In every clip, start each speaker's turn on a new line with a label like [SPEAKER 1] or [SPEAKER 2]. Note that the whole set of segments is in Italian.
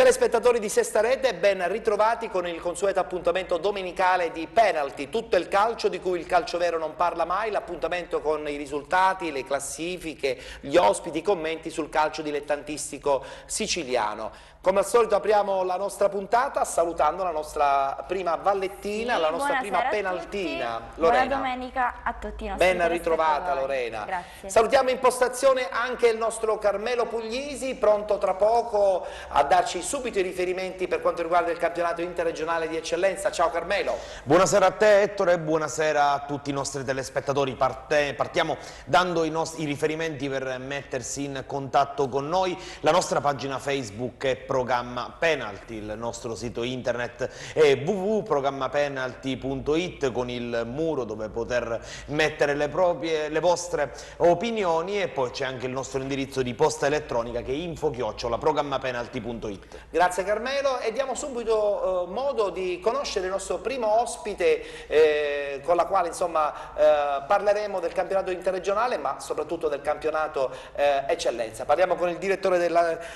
[SPEAKER 1] telespettatori di Sesta Rete, ben ritrovati con il consueto appuntamento domenicale di Penalty, tutto il calcio di cui il calcio vero non parla mai, l'appuntamento con i risultati, le classifiche, gli ospiti, i commenti sul calcio dilettantistico siciliano. Come al solito apriamo la nostra puntata salutando la nostra prima vallettina,
[SPEAKER 2] sì,
[SPEAKER 1] la nostra prima penaltina,
[SPEAKER 2] Lorena. Buona domenica a tutti i nostri
[SPEAKER 1] Ben ritrovata Lorena.
[SPEAKER 2] Grazie.
[SPEAKER 1] Salutiamo in postazione anche il nostro Carmelo Puglisi, pronto tra poco a darci subito i riferimenti per quanto riguarda il campionato interregionale di eccellenza. Ciao Carmelo.
[SPEAKER 3] Buonasera a te Ettore e buonasera a tutti i nostri telespettatori. Partiamo dando i riferimenti per mettersi in contatto con noi. La nostra pagina Facebook è Programma Penalty, il nostro sito internet è www.programmapenalty.it con il muro dove poter mettere le vostre opinioni, e poi c'è anche il nostro indirizzo di posta elettronica che è info@programmapenalty.it.
[SPEAKER 1] Grazie Carmelo, e diamo subito modo di conoscere il nostro primo ospite con la quale insomma parleremo del campionato interregionale ma soprattutto del campionato eccellenza. Parliamo con il direttore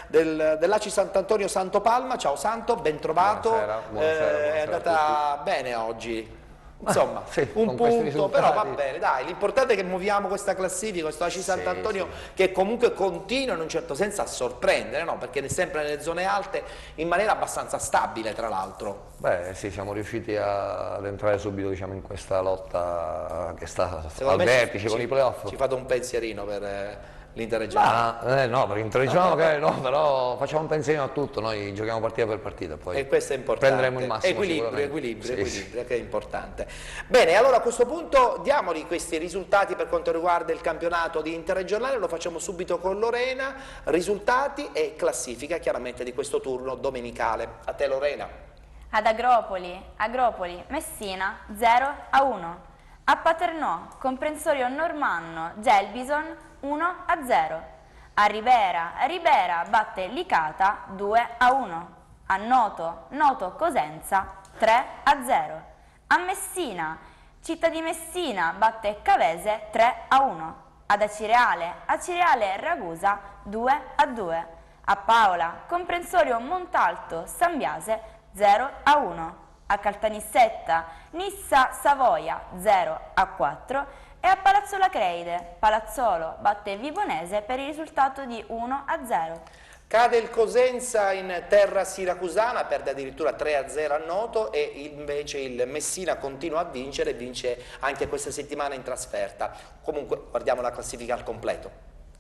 [SPEAKER 1] dell'ACI Sant'Antonio Santopalma. Ciao Santo, ben trovato.
[SPEAKER 4] Buonasera
[SPEAKER 1] è andata bene oggi. Insomma,
[SPEAKER 4] sì,
[SPEAKER 1] un punto, però va bene, dai, l'importante è che muoviamo questa classifica, questo ACI Sant'Antonio che comunque continua in un certo senso a sorprendere, no? Perché è sempre nelle zone alte in maniera abbastanza stabile, tra l'altro.
[SPEAKER 4] Beh sì, siamo riusciti ad entrare subito, diciamo, in questa lotta che sta
[SPEAKER 1] Secondo
[SPEAKER 4] al
[SPEAKER 1] me
[SPEAKER 4] vertice con i playoff.
[SPEAKER 1] Ci fate un pensierino per l'interregionale?
[SPEAKER 4] No, per l'interregionale magari no, però facciamo un pensierino a tutto, noi giochiamo partita per partita, poi
[SPEAKER 1] e questo è importante.
[SPEAKER 4] prenderemo il massimo.
[SPEAKER 1] Equilibrio, che è importante. Bene, allora a questo punto diamoli questi risultati per quanto riguarda il campionato di interregionale, lo facciamo subito con Lorena, risultati e classifica chiaramente di questo turno domenicale. A te Lorena.
[SPEAKER 2] Ad Agropoli, Messina 0-1. A Paternò, comprensorio Normanno, Gelbison 1-0. A Ribera batte Licata 2-1. A Noto Cosenza 3-0. A Messina, Città di Messina batte Cavese 3-1. Ad Acireale Ragusa 2-2. A Paola, comprensorio Montalto Sambiase 0-1. A Caltanissetta, Nissa Savoia 0-4. E a Palazzolo Acreide, Palazzolo batte Vibonese per il risultato di 1-0.
[SPEAKER 1] Cade il Cosenza in terra siracusana, perde addirittura 3-0 a Noto, e invece il Messina continua a vincere, vince anche questa settimana in trasferta. Comunque guardiamo la classifica al completo.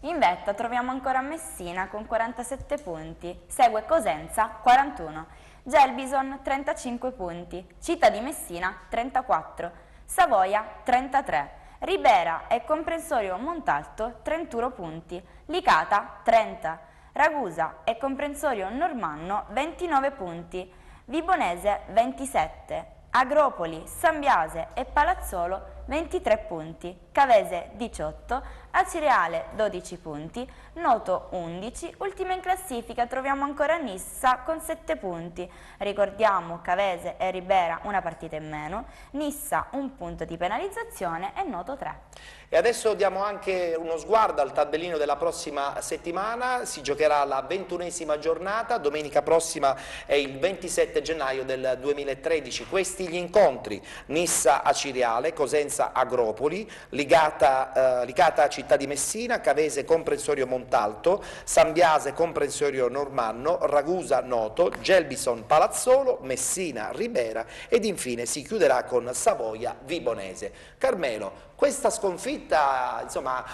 [SPEAKER 2] In vetta troviamo ancora Messina con 47 punti, segue Cosenza 41, Gelbison 35 punti, Città di Messina 34, Savoia 33, Ribera e comprensorio Montalto 31 punti, Licata 30, Ragusa e comprensorio Normanno 29 punti, Vibonese 27, Agropoli, Sambiase e Palazzolo 23 punti, Cavese 18, Acireale 12 punti, Noto 11, ultima in classifica troviamo ancora Nissa con 7 punti. Ricordiamo Cavese e Ribera una partita in meno, Nissa un punto di penalizzazione e Noto 3.
[SPEAKER 1] E adesso diamo anche uno sguardo al tabellino della prossima settimana. Si giocherà la 21esima giornata, domenica prossima è il 27 gennaio del 2013. Questi gli incontri: Nissa Acireale, Cosenza Agropoli, Licata Città di Messina, Cavese comprensorio Montalto, Sambiase comprensorio Normanno, Ragusa Noto, Gelbison Palazzolo, Messina Ribera ed infine si chiuderà con Savoia Vibonese. Carmelo, questa sconfitta insomma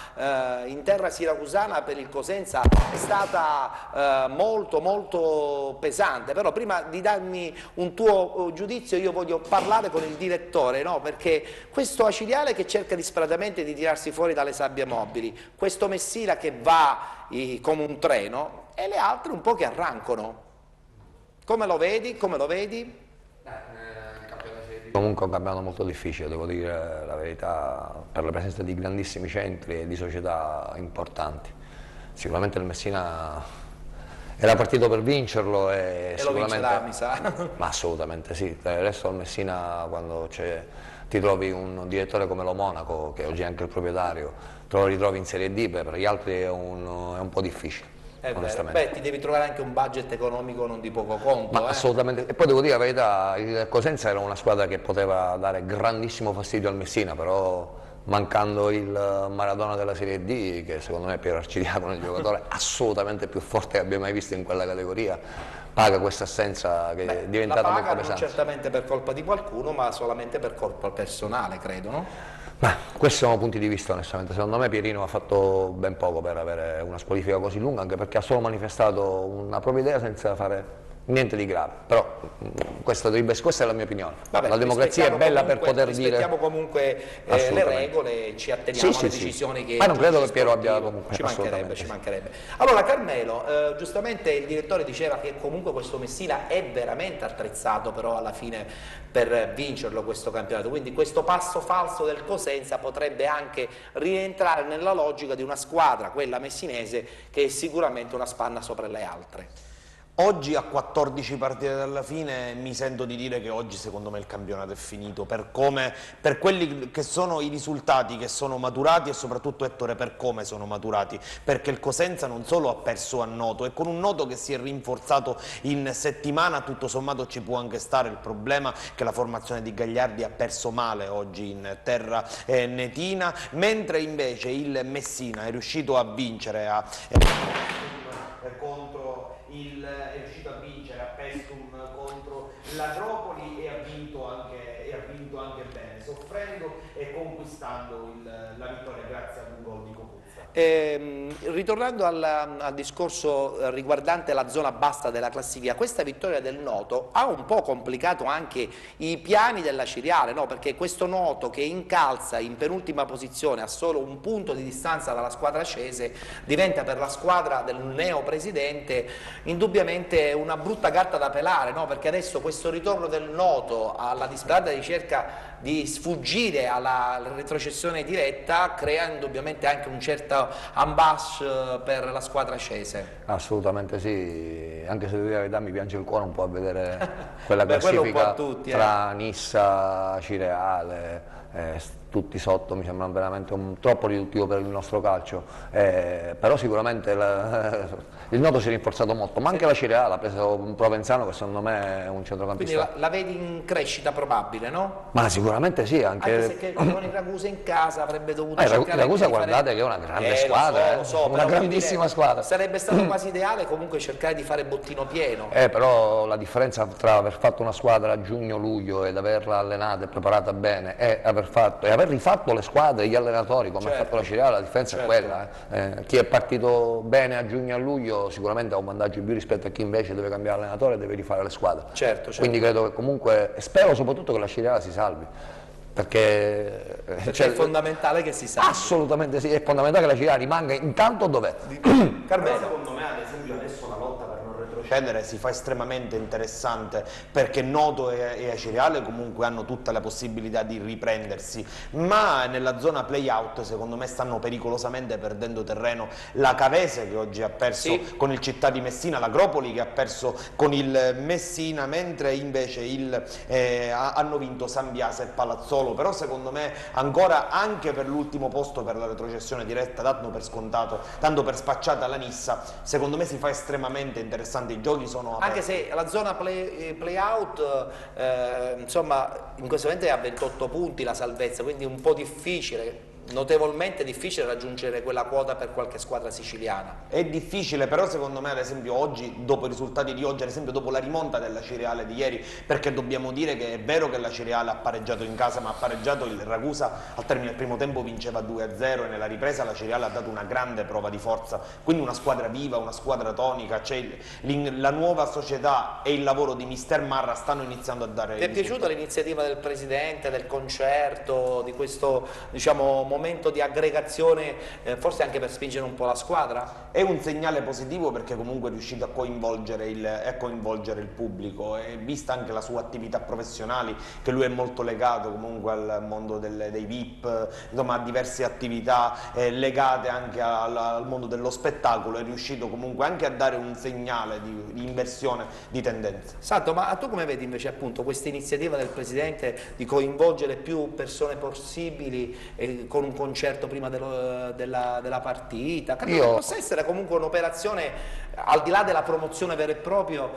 [SPEAKER 1] in terra siracusana per il Cosenza è stata molto pesante, però prima di darmi un tuo giudizio io voglio parlare con il direttore, no? Perché questo Acireale che cerca disperatamente di tirarsi fuori dalle sabbie mobili, questo Messina che va come un treno e le altre un po' che arrancano. Come lo vedi?
[SPEAKER 4] Comunque è un campionato molto difficile, devo dire la verità, per la presenza di grandissimi centri e di società importanti. Sicuramente il Messina era partito per vincerlo e sicuramente
[SPEAKER 1] lo vincerà, mi sa.
[SPEAKER 4] Ma assolutamente sì. Adesso al Messina, quando ti trovi un direttore come lo Monaco, che oggi è anche il proprietario, te lo ritrovi in Serie D, per gli altri è un po' difficile.
[SPEAKER 1] vero.
[SPEAKER 4] onestamente.
[SPEAKER 1] Beh, ti devi trovare anche un budget economico non di poco conto.
[SPEAKER 4] Ma assolutamente, e poi devo dire la verità, il Cosenza era una squadra che poteva dare grandissimo fastidio al Messina, però mancando il Maradona della Serie D, che secondo me è Piero Arcidiacono, il giocatore assolutamente più forte che abbia mai visto in quella categoria, paga questa assenza che è diventata
[SPEAKER 1] la
[SPEAKER 4] molto
[SPEAKER 1] paga non
[SPEAKER 4] pesante.
[SPEAKER 1] certamente per colpa di qualcuno, ma solamente per colpa personale, credo, no?
[SPEAKER 4] Ma questi sono punti di vista onestamente, secondo me Pierino ha fatto ben poco per avere una squalifica così lunga, anche perché ha solo manifestato una propria idea senza fare niente di grave, però questa è la mia opinione.
[SPEAKER 1] Vabbè,
[SPEAKER 4] la democrazia è bella per poter dire...
[SPEAKER 1] rispettiamo comunque le regole e ci atteniamo alle decisioni che...
[SPEAKER 4] Ma non credo che Piero
[SPEAKER 1] sportivo.
[SPEAKER 4] abbia comunque...
[SPEAKER 1] Ci mancherebbe. Allora Carmelo, giustamente il direttore diceva che comunque questo Messina è veramente attrezzato però alla fine per vincerlo questo campionato, quindi questo passo falso del Cosenza potrebbe anche rientrare nella logica di una squadra, quella messinese, che è sicuramente una spanna sopra le altre.
[SPEAKER 3] Oggi a 14 partite dalla fine mi sento di dire che oggi secondo me il campionato è finito per quelli che sono i risultati che sono maturati e soprattutto, Ettore, per come sono maturati, perché il Cosenza non solo ha perso a Noto e con un Noto che si è rinforzato in settimana, tutto sommato ci può anche stare. Il problema che la formazione di Gagliardi ha perso male oggi in terra netina, mentre invece il Messina è riuscito a vincere è riuscito a vincere a Pestum contro l'Agropoli e ha vinto anche bene, soffrendo e conquistando la vittoria grazie ad un gol di Copuzza.
[SPEAKER 1] Ritornando al discorso riguardante la zona bassa della classifica, questa vittoria del Noto ha un po' complicato anche i piani della Ciriale, no? Perché questo Noto che incalza in penultima posizione a solo un punto di distanza dalla squadra scese diventa per la squadra del neo presidente indubbiamente una brutta gatta da pelare, no? Perché adesso questo ritorno del Noto alla disperata ricerca di sfuggire alla retrocessione diretta crea indubbiamente anche un certo ambash per la squadra scese.
[SPEAKER 4] Assolutamente sì, anche se devo dire la verità mi piange il cuore un po' a vedere quella
[SPEAKER 1] Beh,
[SPEAKER 4] classifica
[SPEAKER 1] tutti,
[SPEAKER 4] tra Nissa, Cireale, tutti sotto, mi sembra veramente troppo riduttivo per il nostro calcio, però sicuramente il Noto si è rinforzato molto, ma anche la Cireale ha preso un Provenzano che secondo me è un centrocampista.
[SPEAKER 1] Quindi la vedi in crescita probabile, no?
[SPEAKER 4] Ma sicuramente sì,
[SPEAKER 1] Anche se con il Ragusa in casa avrebbe dovuto cercare
[SPEAKER 4] Ragusa
[SPEAKER 1] di
[SPEAKER 4] guardate che è una grande squadra,
[SPEAKER 1] lo so,
[SPEAKER 4] una
[SPEAKER 1] però
[SPEAKER 4] grandissima squadra.
[SPEAKER 1] Sarebbe stato quasi ideale comunque cercare di fare bottino pieno.
[SPEAKER 4] Però la differenza tra aver fatto una squadra a giugno-luglio ed averla allenata e preparata bene e aver rifatto le squadre, gli allenatori come ha fatto la Cireale, la differenza è quella. Chi è partito bene a giugno e a luglio sicuramente ha un vantaggio in più rispetto a chi invece deve cambiare allenatore e deve rifare le squadre.
[SPEAKER 1] Certo.
[SPEAKER 4] Quindi credo che comunque, spero soprattutto che la Cireale si salvi. Perché
[SPEAKER 1] è fondamentale che si salvi.
[SPEAKER 4] Assolutamente sì, è fondamentale che la Cireale rimanga intanto dov'è.
[SPEAKER 3] Carmelo, secondo me ad esempio adesso la lotta per non retrocedere si fa estremamente interessante perché Noto e Cireale comunque hanno tutta la possibilità di riprendersi, ma nella zona play-out secondo me stanno pericolosamente perdendo terreno la Cavese che oggi ha perso con il Città di Messina, l'Agropoli che ha perso con il Messina, mentre invece hanno vinto San Biase e Palazzolo. Però secondo me ancora anche per l'ultimo posto per la retrocessione diretta dando per scontato, dando per spacciata la Nissa, secondo me si fa estremamente interessante, i giochi sono aperti.
[SPEAKER 1] Anche se la zona play-out insomma in questo momento è a 28 punti la salvezza, quindi un po' difficile, notevolmente difficile raggiungere quella quota per qualche squadra siciliana.
[SPEAKER 3] È difficile, però secondo me ad esempio oggi, dopo i risultati di oggi, ad esempio dopo la rimonta della Cireale di ieri, perché dobbiamo dire che è vero che la Cireale ha pareggiato in casa, ma ha pareggiato il Ragusa al termine del primo tempo vinceva 2-0 e nella ripresa la Cireale ha dato una grande prova di forza, quindi una squadra viva, una squadra tonica, la nuova società e il lavoro di Mister Marra stanno iniziando a dare.
[SPEAKER 1] Ti è piaciuta l'iniziativa del Presidente, del concerto, di questo diciamo momento di aggregazione, forse anche per spingere un po' la squadra?
[SPEAKER 3] È un segnale positivo perché comunque è riuscito a coinvolgere il pubblico e vista anche la sua attività professionale, che lui è molto legato comunque al mondo dei VIP, insomma a diverse attività legate anche al mondo dello spettacolo, è riuscito comunque anche a dare un segnale di inversione di tendenze.
[SPEAKER 1] Santo, ma tu come vedi invece appunto questa iniziativa del Presidente di coinvolgere più persone possibili con un concerto prima della partita. Credo che possa essere comunque un'operazione, al di là della promozione vera e propria,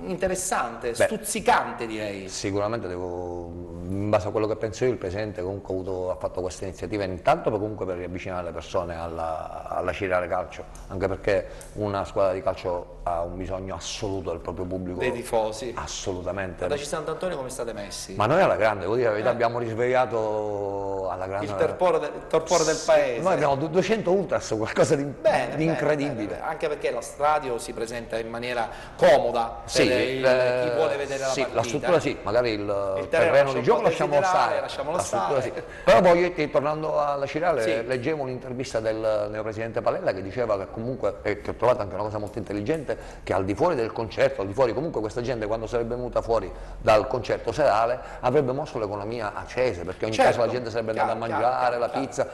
[SPEAKER 1] interessante, stuzzicante direi.
[SPEAKER 4] Sicuramente in base a quello che penso io, il Presidente comunque ha fatto questa iniziativa intanto comunque per riavvicinare le persone alla Cirale Calcio, anche perché una squadra di calcio ha un bisogno assoluto del proprio pubblico.
[SPEAKER 1] Dei tifosi.
[SPEAKER 4] Assolutamente.
[SPEAKER 1] Da Sant'Antonio come state messi?
[SPEAKER 4] Ma noi alla grande, devo dire la verità, abbiamo risvegliato alla grande.
[SPEAKER 1] Il torpore del paese.
[SPEAKER 4] Noi abbiamo 200 ultras, qualcosa di incredibile.
[SPEAKER 1] Bene. Anche perché lo stadio si presenta in maniera comoda per chi vuole vedere la partita.
[SPEAKER 4] La struttura sì, magari il terreno di gioco lasciamo stare. Però poi, tornando alla Cirale, leggevo un'intervista del neopresidente Palella che diceva che comunque, e che ho trovato anche una cosa molto intelligente, che al di fuori del concerto, al di fuori comunque questa gente quando sarebbe venuta fuori dal concerto serale avrebbe mosso l'economia accese, perché ogni caso la gente sarebbe andata a mangiare la pizza.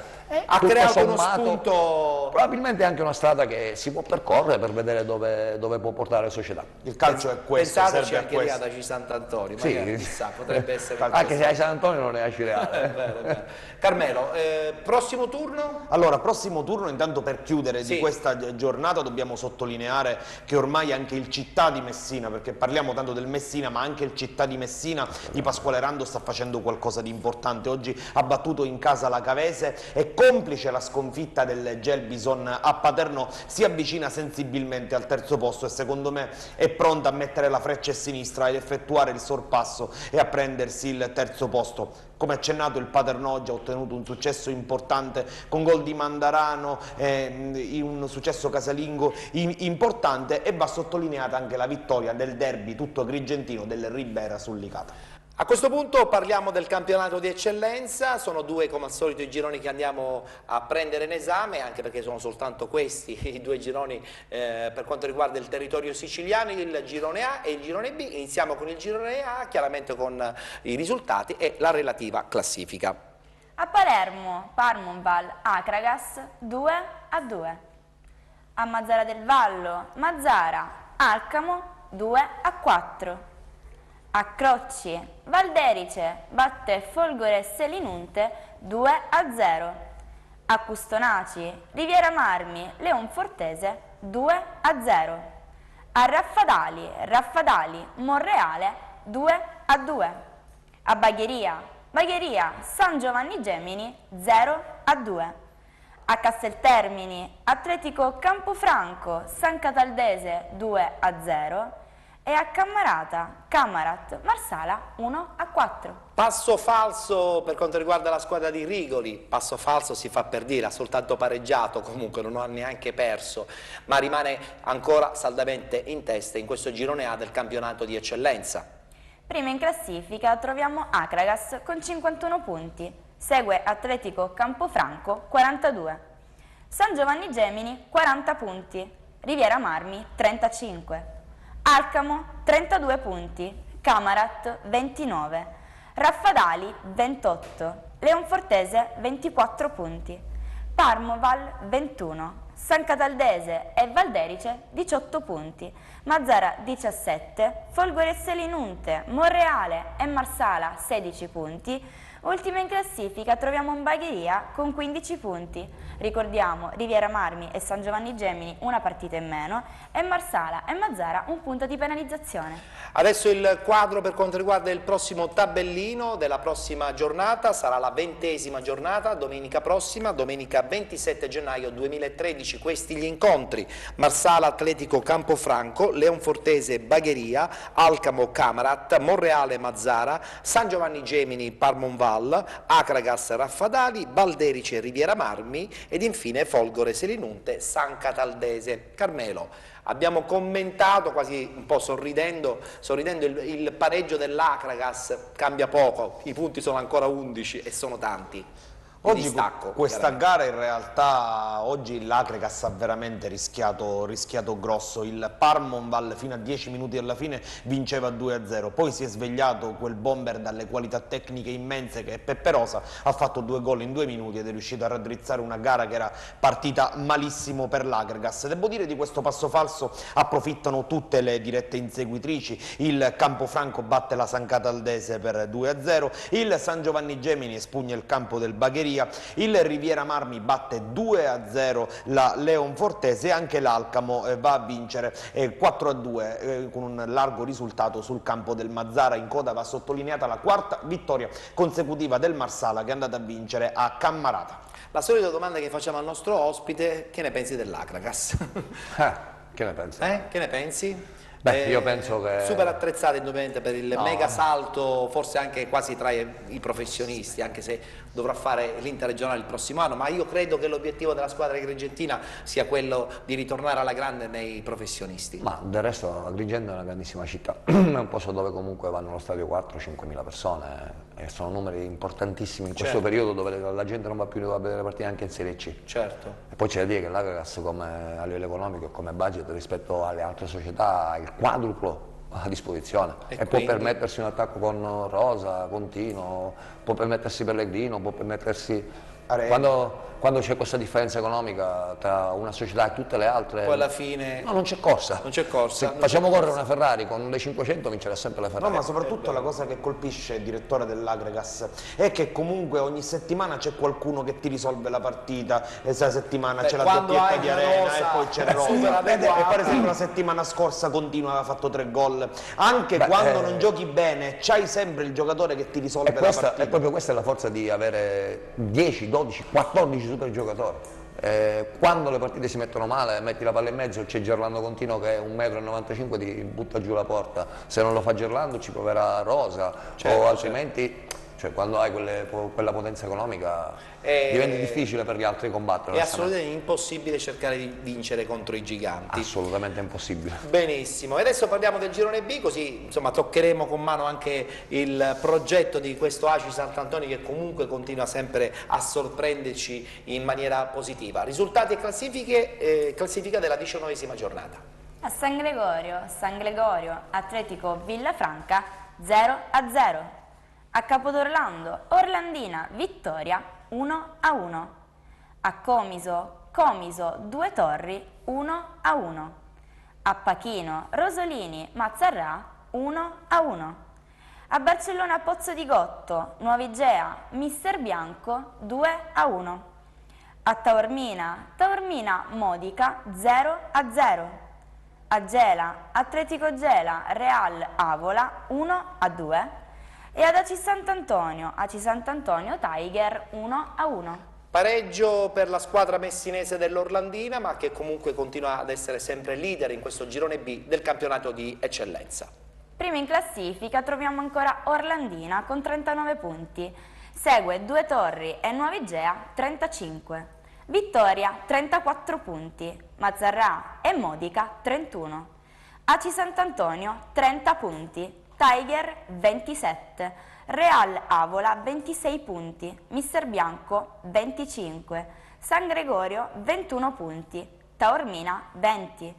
[SPEAKER 1] Ha creato uno spunto.
[SPEAKER 4] Probabilmente anche una strada che si può percorrere per vedere dove può portare la società.
[SPEAKER 3] Il calcio è questo,
[SPEAKER 1] Pensateci
[SPEAKER 3] serve a
[SPEAKER 1] anche lì
[SPEAKER 3] questo.
[SPEAKER 1] ad Sant'Antonio,
[SPEAKER 4] Sì.
[SPEAKER 1] magari, chissà, potrebbe essere
[SPEAKER 4] Anche se hai San Antonio non è a Cirale.
[SPEAKER 1] Vero. Carmelo, prossimo turno?
[SPEAKER 3] Allora, prossimo turno, intanto per chiudere di questa giornata dobbiamo sottolineare che ormai anche il Città di Messina, perché parliamo tanto del Messina, ma anche il Città di Messina di Pasquale Rando sta facendo qualcosa di importante. Oggi ha battuto in casa la Cavese e, complice la sconfitta del Gelbison a Paternò, si avvicina sensibilmente al terzo posto e secondo me è pronta a mettere la freccia a sinistra ed effettuare il sorpasso e a prendersi il terzo posto. Come accennato, il Paternò oggi ha ottenuto un successo importante con gol di Mandarano, un successo casalingo importante, e va sottolineata anche la vittoria del derby tutto agrigentino del Ribera sul Licata.
[SPEAKER 1] A questo punto parliamo del campionato di eccellenza. Sono due, come al solito, i gironi che andiamo a prendere in esame, anche perché sono soltanto questi i due gironi per quanto riguarda il territorio siciliano, il girone A e il girone B. Iniziamo con il girone A, chiaramente con i risultati e la relativa classifica.
[SPEAKER 2] A Palermo, Parmonval, Acragas 2-2. A Mazzara del Vallo, Mazzara, Alcamo 2-4. A Crocci, Valderice batte Folgore Selinunte 2-0. A Custonaci, Riviera Marmi, Leonfortese 2-0. A Raffadali, Monreale 2-2. A Bagheria, San Giovanni Gemini 0-2. A Casteltermini, Atletico Campofranco, San Cataldese 2-0. E a Camarat, Marsala 1-4.
[SPEAKER 1] Passo falso per quanto riguarda la squadra di Rigoli. Passo falso si fa per dire, ha soltanto pareggiato, comunque non ha neanche perso, ma rimane ancora saldamente in testa in questo girone A del campionato di eccellenza.
[SPEAKER 2] Prima in classifica troviamo Acragas con 51 punti, segue Atletico Campofranco 42, San Giovanni Gemini 40 punti, Riviera Marmi 35, Alcamo 32 punti, Camarat 29, Raffadali 28, Leonfortese 24 punti, Parmoval 21, San Cataldese e Valderice 18 punti, Mazzara 17, Folgore Selinunte, Monreale e Marsala 16 punti. Ultima in classifica troviamo Bagheria con 15 punti. Ricordiamo Riviera Marmi e San Giovanni Gemini una partita in meno e Marsala e Mazzara un punto di penalizzazione.
[SPEAKER 1] Adesso il quadro per quanto riguarda il prossimo tabellino della prossima giornata, sarà la 20ª giornata, domenica prossima, domenica 27 gennaio 2013, questi gli incontri: Marsala Atletico Campofranco, Leonfortese Bagheria, Alcamo Camarat, Monreale Mazzara, San Giovanni Gemini Parmonval, Acragas Raffadali, Valderice Riviera Marmi ed infine Folgore Selinunte San Cataldese. Carmelo, abbiamo commentato quasi un po' sorridendo il pareggio dell'Acragas, cambia poco, i punti sono ancora 11 e sono tanti.
[SPEAKER 3] Oggi
[SPEAKER 1] distacco.
[SPEAKER 3] questa gara in realtà, oggi l'Agregas ha veramente rischiato grosso. Il Parmonval fino a 10 minuti alla fine vinceva 2-0, poi si è svegliato quel bomber dalle qualità tecniche immense che è Peperosa, ha fatto 2 gol in 2 minuti ed è riuscito a raddrizzare una gara che era partita malissimo per l'Agregas. Devo dire di questo passo falso approfittano tutte le dirette inseguitrici. Il Campofranco batte la San Cataldese per 2-0, il San Giovanni Gemini espugna il campo del Bagheria, il Riviera Marmi batte 2-0 la Leon Fortese e anche l'Alcamo va a vincere 4-2 con un largo risultato sul campo del Mazzara. In coda va sottolineata la 4ª vittoria consecutiva del Marsala, che è andata a vincere a Cammarata.
[SPEAKER 1] La solita domanda che facciamo al nostro ospite: che ne pensi dell'Agregas?
[SPEAKER 4] Che ne pensi?
[SPEAKER 1] Che ne pensi?
[SPEAKER 4] Beh, io penso che...
[SPEAKER 1] Super attrezzata indubbiamente per il mega salto, forse anche quasi tra i professionisti, anche se dovrà fare l'interregionale il prossimo anno, ma io credo che l'obiettivo della squadra agrigentina sia quello di ritornare alla grande nei professionisti.
[SPEAKER 4] Ma del resto Agrigento è una grandissima città, è un posto dove comunque vanno allo stadio 4-5 mila persone e sono numeri importantissimi in questo periodo dove la gente non va più a vedere le partite anche in Serie C.
[SPEAKER 1] Certo.
[SPEAKER 4] E poi c'è da dire che l'Agregas a livello economico e come budget rispetto alle altre società ha il quadruplo a disposizione e può permettersi un attacco con Rosa, Contino, può permettersi Pellegrino, può permettersi... Quando c'è questa differenza economica tra una società e tutte le altre,
[SPEAKER 1] poi alla fine
[SPEAKER 4] no, non c'è corsa.
[SPEAKER 1] Non c'è corsa.
[SPEAKER 4] Se facciamo correre una Ferrari con le 500 vincerà sempre la Ferrari.
[SPEAKER 3] No, ma soprattutto la cosa che colpisce il direttore dell'Agregas è che comunque ogni settimana c'è qualcuno che ti risolve la partita, e questa settimana c'è la doppietta di Arena e poi c'è Rosa. E per esempio la settimana scorsa Continua aveva fatto 3 gol. Anche quando non giochi bene c'hai sempre il giocatore che ti risolve la partita.
[SPEAKER 4] E proprio questa è la forza di avere 10, 12, 14 super giocatori. Quando le partite si mettono male, metti la palla in mezzo, c'è Gerlando Contino che è 1,95 m, ti butta giù la porta. Se non lo fa Gerlando ci proverà Rosa, o altrimenti, cioè, quando hai quella potenza economica diventa difficile per gli altri combattere.
[SPEAKER 1] È assolutamente impossibile cercare di vincere contro i giganti.
[SPEAKER 4] Assolutamente impossibile.
[SPEAKER 1] Benissimo, e adesso parliamo del girone B, così insomma toccheremo con mano anche il progetto di questo ACI Sant'Antonio, che comunque continua sempre a sorprenderci in maniera positiva. Risultati e classifica della 19ª giornata.
[SPEAKER 2] A San Gregorio, Atletico Villafranca 0-0. A Capodorlando, Orlandina, vittoria 1-1. A Comiso, Due Torri 1-1. A Pachino, Rosolini, Mazzarrà 1-1. A Barcellona Pozzo di Gotto, Nuovigea, Mister Bianco 2-1. A Taormina Modica 0-0. A Gela, Atletico Gela, Real Avola 1-2. E ad Aci Sant'Antonio Tiger 1-1.
[SPEAKER 1] Pareggio per la squadra messinese dell'Orlandina, ma che comunque continua ad essere sempre leader in questo girone B del campionato di eccellenza.
[SPEAKER 2] Prima in classifica troviamo ancora Orlandina con 39 punti, segue Due Torri e Nuovigea 35, Vittoria 34 punti, Mazzarrà e Modica 31, Aci Sant'Antonio 30 punti, Tiger 27, Real Avola 26 punti, Mister Bianco 25, San Gregorio 21 punti, Taormina 20,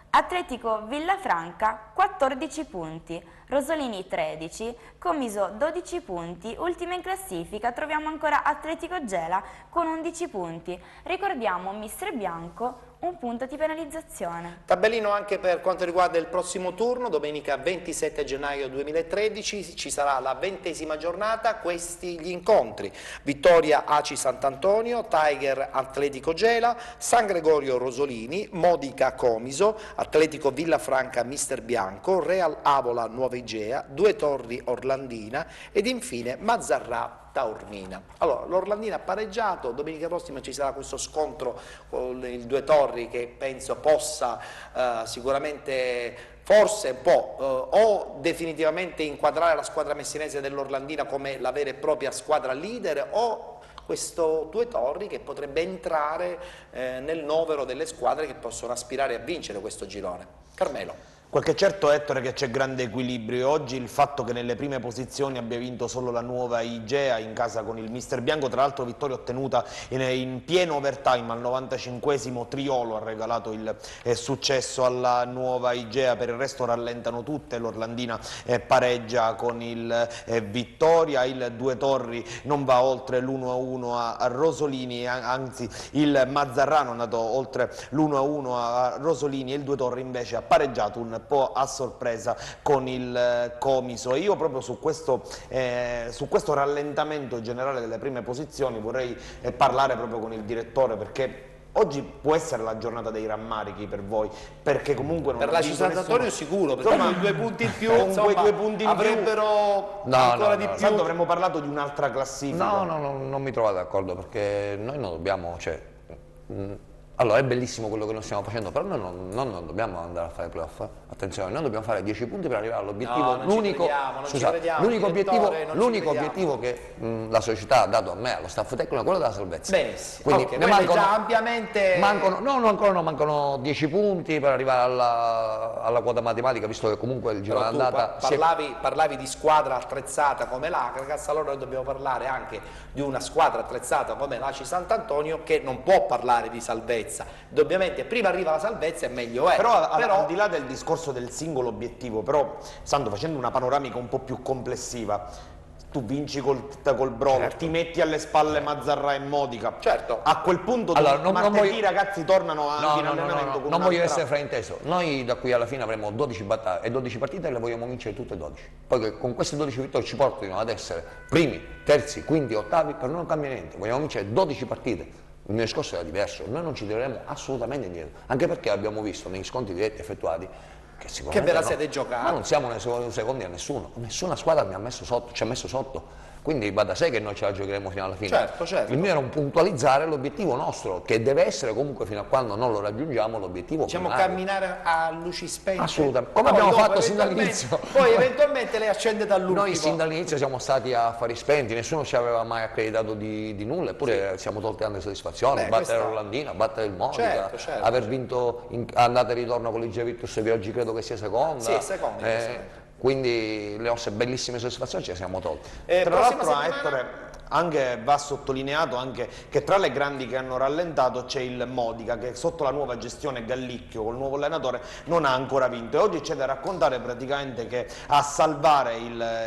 [SPEAKER 2] Atletico Villafranca 14 punti, Rosolini 13, Comiso 12 punti, ultima in classifica troviamo ancora Atletico Gela con 11 punti. Ricordiamo Mister Bianco 1 punto di penalizzazione.
[SPEAKER 1] Tabellino anche per quanto riguarda il prossimo turno, domenica 27 gennaio 2013 ci sarà la 20ª giornata, questi gli incontri: Vittoria Aci Sant'Antonio, Tiger Atletico Gela, San Gregorio Rosolini, Modica Comiso, Atletico Villafranca Mister Bianco, Real Avola Nuova Igea, Due Torri Orlandina ed infine Mazzarrà Taormina. Allora, l'Orlandina ha pareggiato, domenica prossima ci sarà questo scontro con il Due Torri che penso possa sicuramente, forse un po' o definitivamente inquadrare la squadra messinese dell'Orlandina come la vera e propria squadra leader, o questo Due Torri che potrebbe entrare nel novero delle squadre che possono aspirare a vincere questo girone. Carmelo.
[SPEAKER 3] Quel che è certo, Ettore, che c'è grande equilibrio. Oggi il fatto che nelle prime posizioni abbia vinto solo la Nuova Igea in casa con il mister bianco, tra l'altro vittoria ottenuta in pieno overtime al 95esimo, Triolo ha regalato il successo alla Nuova Igea, per il resto rallentano tutte, l'Orlandina pareggia con il Vittoria, il Due Torri non va oltre l'1-1 a Rosolini, anzi il Mazzarrano è andato oltre l'1-1 a Rosolini e il Due Torri invece ha pareggiato un po' a sorpresa con il Comiso. E io proprio su questo rallentamento generale delle prime posizioni vorrei parlare proprio con il direttore, perché oggi può essere la giornata dei rammarichi per voi, perché comunque non
[SPEAKER 1] per la Sant'Antonio sicuro, perché con i 2 punti in più,
[SPEAKER 3] con quei 2 punti in
[SPEAKER 1] avrebbero
[SPEAKER 3] più,
[SPEAKER 1] ancora di più.
[SPEAKER 3] Tanto avremmo parlato di un'altra classifica.
[SPEAKER 4] No, non mi trovo d'accordo, perché noi non dobbiamo, allora è bellissimo quello che noi stiamo facendo, però noi non dobbiamo andare a fare playoff. Attenzione, noi dobbiamo fare 10 punti per arrivare all'obiettivo. L'unico obiettivo che la società ha dato a me, allo staff tecnico, è quello della salvezza.
[SPEAKER 1] Benissimo.
[SPEAKER 4] Quindi
[SPEAKER 1] Okay,
[SPEAKER 4] ne mancano,
[SPEAKER 1] già ampiamente...
[SPEAKER 4] mancano 10 punti per arrivare alla quota matematica, visto che comunque il giro
[SPEAKER 1] Però
[SPEAKER 4] d'andata
[SPEAKER 1] parlavi di squadra attrezzata come l'Agragas, allora noi dobbiamo parlare anche di una squadra attrezzata come l'Aci Sant'Antonio, che non può parlare di salvezza. Ovviamente prima arriva la salvezza e meglio è.
[SPEAKER 3] Però al di là del discorso del singolo obiettivo, però Sandro, facendo una panoramica un po' più complessiva, tu vinci col Brolo,
[SPEAKER 4] certo,
[SPEAKER 3] ti metti alle spalle Madzarra e Modica,
[SPEAKER 1] certo,
[SPEAKER 3] a quel punto martedì i ragazzi tornano anche in allenamento con
[SPEAKER 4] non voglio essere frainteso, noi da qui alla fine avremo 12 partite e le vogliamo vincere tutte e 12, poi con queste 12 vittorie ci portino ad essere primi, terzi, quinti, ottavi, per noi non cambia niente, vogliamo vincere 12 partite. Il mio discorso era diverso, noi non ci tireremo assolutamente indietro, anche perché abbiamo visto negli scontri diretti effettuati che
[SPEAKER 1] ve la siete giocata.
[SPEAKER 4] Ma non siamo nei secondi a nessuno, nessuna squadra ci ha messo sotto, quindi va da sé che noi ce la giocheremo fino alla fine.
[SPEAKER 1] Certo.
[SPEAKER 4] Il mio era un puntualizzare l'obiettivo nostro, che deve essere comunque fino a quando non lo raggiungiamo l'obiettivo primario.
[SPEAKER 1] Camminare a luci spente.
[SPEAKER 4] Assolutamente, come abbiamo fatto sin dall'inizio.
[SPEAKER 1] Poi eventualmente le accende dall'ultimo.
[SPEAKER 4] Noi sin dall'inizio siamo stati a fari spenti, nessuno ci aveva mai accreditato di nulla, eppure siamo tolti tante soddisfazioni, battere l'Orlandina, battere il Modica,
[SPEAKER 1] certo.
[SPEAKER 4] aver vinto in andata e ritorno con l'Igea Virtus che oggi credo che sia seconda.
[SPEAKER 1] Sì, seconda.
[SPEAKER 4] Quindi le nostre bellissime soddisfazioni ce le siamo tolte.
[SPEAKER 3] Tra l'altro, Ettore, anche va sottolineato anche che tra le grandi che hanno rallentato c'è il Modica, che sotto la nuova gestione Gallicchio, col nuovo allenatore, non ha ancora vinto, e oggi c'è da raccontare praticamente che a salvare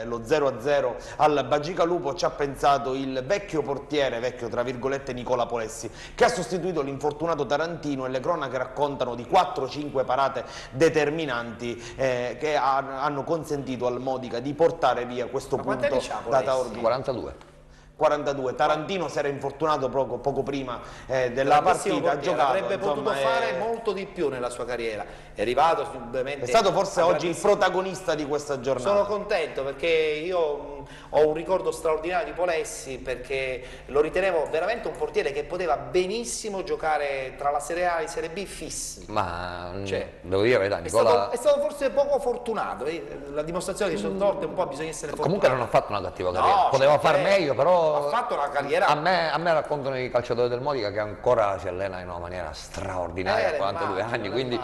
[SPEAKER 3] lo 0-0 al Bagicalupo ci ha pensato il vecchio portiere, vecchio tra virgolette, Nicola Polessi, che ha sostituito l'infortunato Tarantino, e le cronache raccontano di 4-5 parate determinanti che hanno consentito al Modica di portare via questo punto da Taormina. 42. Tarantino si era infortunato poco prima della partita, ha giocato.
[SPEAKER 1] Avrebbe potuto fare molto di più nella sua carriera. È arrivato ovviamente.
[SPEAKER 3] È stato forse oggi il protagonista di questa giornata.
[SPEAKER 1] Sono contento perché io ho un ricordo straordinario di Polessi, perché lo ritenevo veramente un portiere che poteva benissimo giocare tra la Serie A e la Serie B fissi.
[SPEAKER 4] Ma devo dire la verità, Nicola
[SPEAKER 1] è stato forse poco fortunato, la dimostrazione che sono tolte un po' bisogna essere fortunati.
[SPEAKER 4] Comunque non ha fatto una cattiva carriera, poteva far meglio, però
[SPEAKER 1] ha fatto una carriera.
[SPEAKER 4] A me raccontano i calciatori del Modica che ancora si allena in una maniera straordinaria a 42 anni, quindi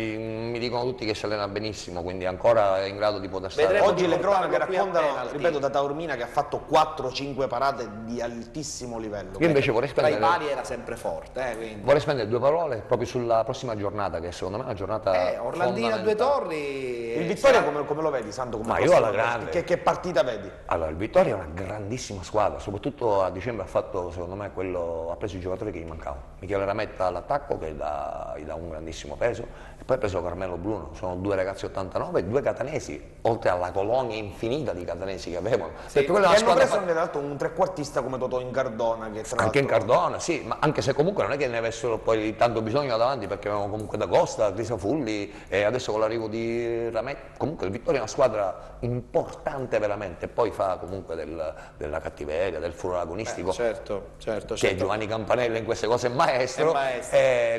[SPEAKER 4] mi dicono tutti che si allena benissimo, quindi ancora è in grado di poter stare.
[SPEAKER 3] Oggi le cronache raccontano, ripeto, da Taormina, che ha fatto 4-5 parate di altissimo livello.
[SPEAKER 4] Io invece vorrei spendere,
[SPEAKER 1] tra i pali era sempre forte, quindi.
[SPEAKER 4] Vorrei spendere 2 parole proprio sulla prossima giornata, che secondo me è una giornata
[SPEAKER 1] Orlandina, Due Torri.
[SPEAKER 3] Il Vittoria come lo vedi, Santo?
[SPEAKER 4] Ma io alla grande.
[SPEAKER 3] Che partita vedi?
[SPEAKER 4] Allora, il Vittoria è una grandissima squadra, soprattutto a dicembre ha fatto, secondo me, ha preso i giocatori che gli mancavano. Michele Rametta all'attacco, che gli dà un grandissimo peso, e poi ha preso Carmelo Bruno. Sono 2 ragazzi 89, 2 catanesi, oltre alla colonia infinita di catanesi che avevano.
[SPEAKER 3] Sì, e hanno preso anche tra l'altro un trequartista come Totò Incardona, che
[SPEAKER 4] anche Incardona, sì, ma anche se comunque non è che ne avessero poi tanto bisogno davanti, perché avevano comunque D'Acosta, Crisafulli, e adesso con l'arrivo di Rametta, comunque il Vittoria è una squadra importante veramente, e poi fa comunque della cattiveria, del furore agonistico,
[SPEAKER 1] certo.
[SPEAKER 4] Che Giovanni Campanella in queste cose è maestro.